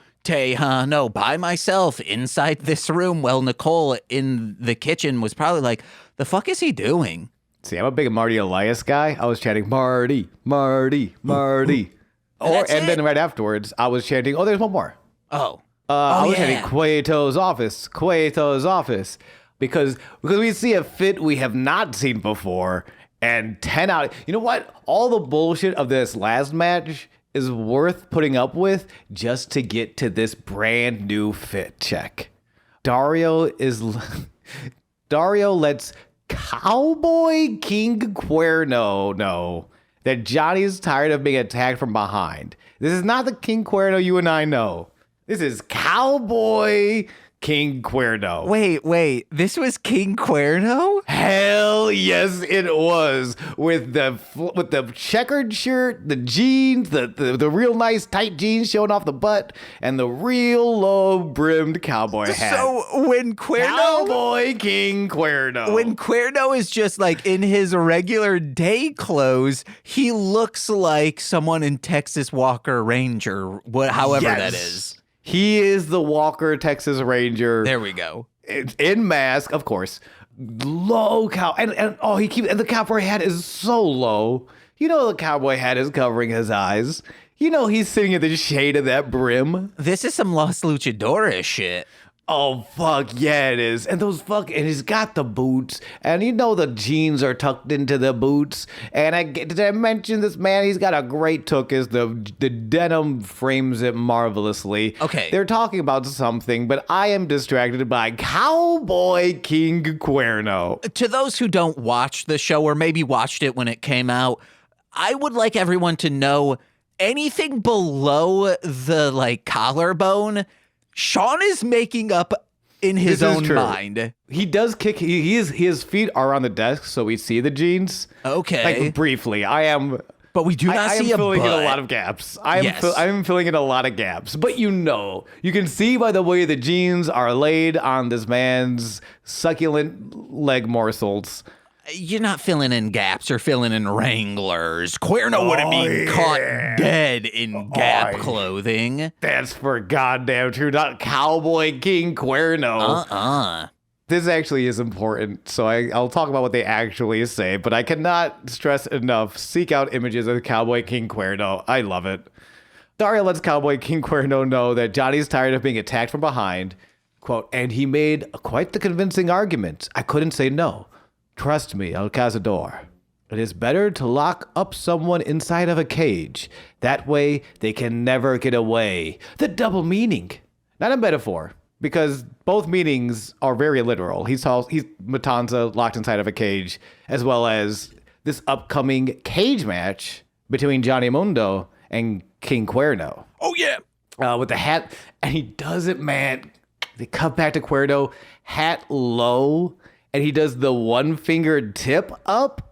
by myself inside this room. Well, Nicole in the kitchen was probably like, the fuck is he doing? See, I'm a big Marty Elias guy. I was chanting Marty, Marty, Marty. And then right afterwards, I was chanting, there's one more. I was chanting Cueto's office. Because we see a fit we have not seen before. And 10 out. You know what? All the bullshit of this last match is worth putting up with just to get to this brand new fit check. Dario lets Cowboy King Cuerno know that Johnny is tired of being attacked from behind. This is not the King Cuerno you and I know. This is Cowboy King Cuerno. Wait, this was King Cuerno? Hell yes, it was. With the checkered shirt, the jeans, the real nice tight jeans showing off the butt, and the real low brimmed cowboy hat. So when Cowboy King Cuerno. When Cuerno is just like in his regular day clothes, he looks like someone in Texas Walker Ranger, however that is. He is the Walker Texas Ranger. There we go. In mask, of course. Low cow and the cowboy hat is so low. You know the cowboy hat is covering his eyes. You know he's sitting in the shade of that brim. This is some Los Luchadores shit. Oh fuck yeah it is. And and he's got the boots, and you know the jeans are tucked into the boots. And did I mention this man? He's got a great tuchus. The denim frames it marvelously. Okay, they're talking about something, but I am distracted by Cowboy King Cuerno. To those who don't watch the show or maybe watched it when it came out, I would like everyone to know anything below the like collarbone, Sean is making up in his own mind. He does kick. His feet are on the desk, so we see the jeans. Okay, like briefly. But we do not see a butt. I am filling in a lot of gaps. I'm filling in a lot of gaps. But you can see by the way the jeans are laid on this man's succulent leg morsels. You're not filling in gaps, you're filling in Wranglers. Cuerno wouldn't be caught dead in Gap clothing. That's for goddamn true. Not Cowboy King Cuerno. This actually is important, so I'll talk about what they actually say, but I cannot stress enough, seek out images of Cowboy King Cuerno. I love it. Daria lets Cowboy King Cuerno know that Johnny's tired of being attacked from behind. Quote, and he made quite the convincing argument. I couldn't say no. Trust me, El Cazador. It is better to lock up someone inside of a cage. That way, they can never get away. The double meaning. Not a metaphor. because both meanings are very literal. He's Matanza locked inside of a cage, as well as this upcoming cage match between Johnny Mundo and King Cuerno. Oh, yeah. With the hat, and he does it, man. They cut back to Cuerno, hat low, and he does the one finger tip up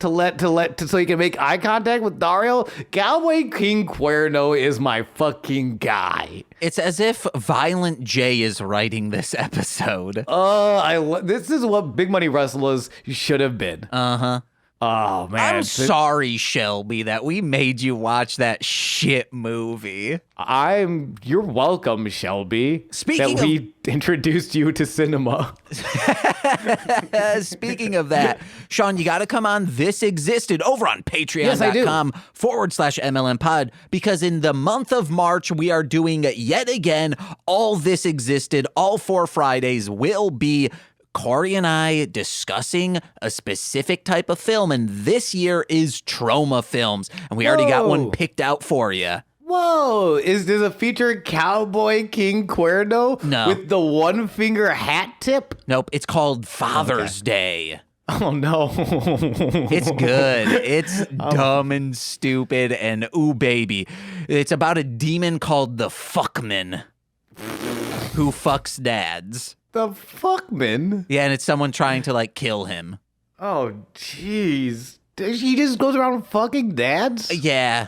so he can make eye contact with Dario. Cowboy King Cuerno is my fucking guy. It's as if Violent J is writing this episode. This is what Big Money Wrestlers should have been. Uh-huh. Oh, man. I'm sorry, Shelby, that we made you watch that shit movie. You're welcome, Shelby. We introduced you to cinema. Speaking of that, Sean, you got to come on This Existed over on patreon.com/MLM pod, because in the month of March, we are doing yet again all This Existed. All 4 Fridays will be Corey and I discussing a specific type of film, and this year is trauma films, and we already got one picked out for you. Whoa, is this a feature Cowboy King Cuerno? No. With the one finger hat tip? Nope, it's called Father's Day. Oh, no. It's good. It's dumb and stupid, and ooh, baby. It's about a demon called the Fuckman who fucks dads. The Fuckman? Yeah, and it's someone trying to, kill him. Oh, jeez. He just goes around fucking dads? Yeah.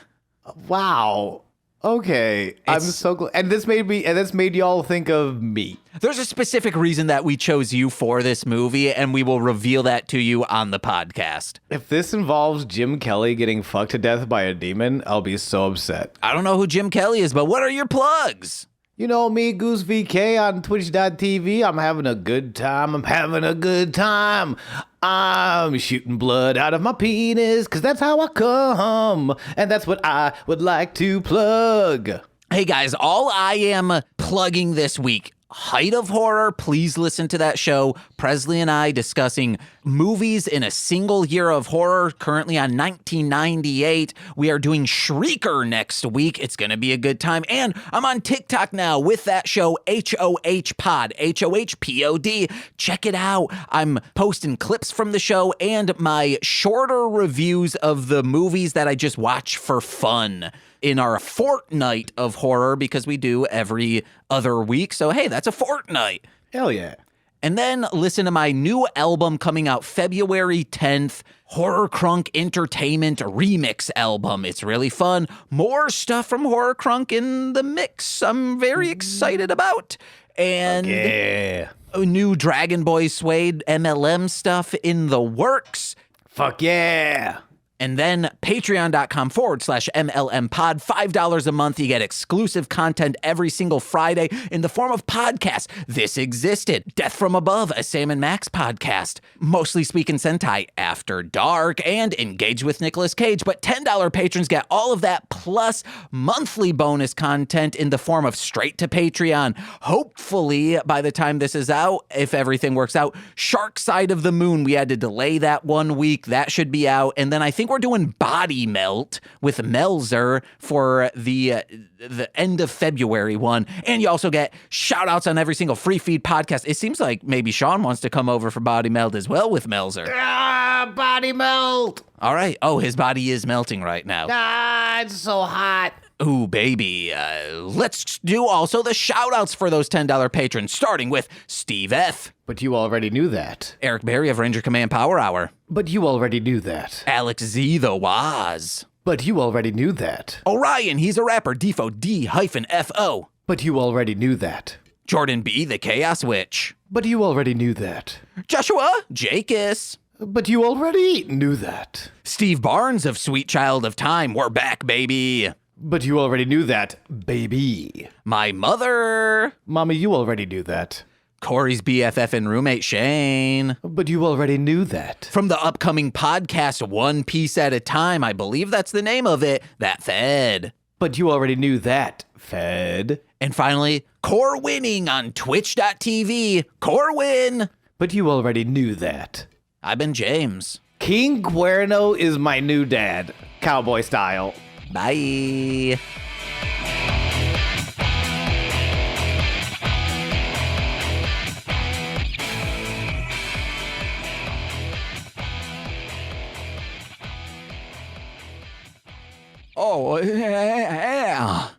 Wow. Okay. I'm so glad. And this made y'all think of me. There's a specific reason that we chose you for this movie, and we will reveal that to you on the podcast. If this involves Jim Kelly getting fucked to death by a demon, I'll be so upset. I don't know who Jim Kelly is, but what are your plugs? You know me, Goose VK on twitch.tv. I'm having a good time. I'm shooting blood out of my penis, because that's how I come. And that's what I would like to plug. Hey guys, all I am plugging this week, Height of Horror, please listen to that show. Presley and I discussing movies in a single year of horror, currently on 1998. We are doing Shrieker next week. It's going to be a good time. And I'm on TikTok now with that show, HOH Pod, HOHPOD. Check it out. I'm posting clips from the show and my shorter reviews of the movies that I just watch for fun in our fortnight of horror, because we do every other week. So, hey, that's a fortnight. Hell yeah. And then listen to my new album coming out February 10th, Horror Crunk Entertainment Remix album. It's really fun. More stuff from Horror Crunk in the mix I'm very excited about. And yeah. New Dragon Boy Suede MLM stuff in the works. Fuck yeah. And then patreon.com/MLM pod, $5 a month. You get exclusive content every single Friday in the form of podcasts. This Existed, Death from Above, a Sam and Max podcast, Mostly Speaking Sentai After Dark, and Engage with Nicolas Cage. But $10 patrons get all of that plus monthly bonus content in the form of straight to Patreon. Hopefully, by the time this is out, if everything works out, Shark Side of the Moon, we had to delay that 1 week. That should be out. And then I think we're doing Body Melt with Melzer for the end of February one. And you also get shout outs on every single free feed podcast. It seems like maybe Sean wants to come over for Body Melt as well with Melzer. Body melt. All right. Oh, his body is melting right now. It's so hot. Ooh, baby. Let's do also the shout outs for those $10 patrons, starting with Steve F. But you already knew that. Eric Berry of Ranger Command Power Hour. But you already knew that. Alex Z. The Waz. But you already knew that. Orion, he's a rapper, Defo, D-F-O. But you already knew that. Jordan B, the Chaos Witch. But you already knew that. Joshua, Jakis. But you already knew that. Steve Barnes of Sweet Child of Time, we're back, baby. But you already knew that, baby. My mother. Mommy, you already knew that. Corey's BFF and roommate, Shane. But you already knew that. From the upcoming podcast, One Piece at a Time, I believe that's the name of it, that Fed. But you already knew that, Fed. And finally, Core Winning on twitch.tv, Corwin. But you already knew that. I've been James. King Cuerno is my new dad, cowboy style. Bye. Oh, yeah.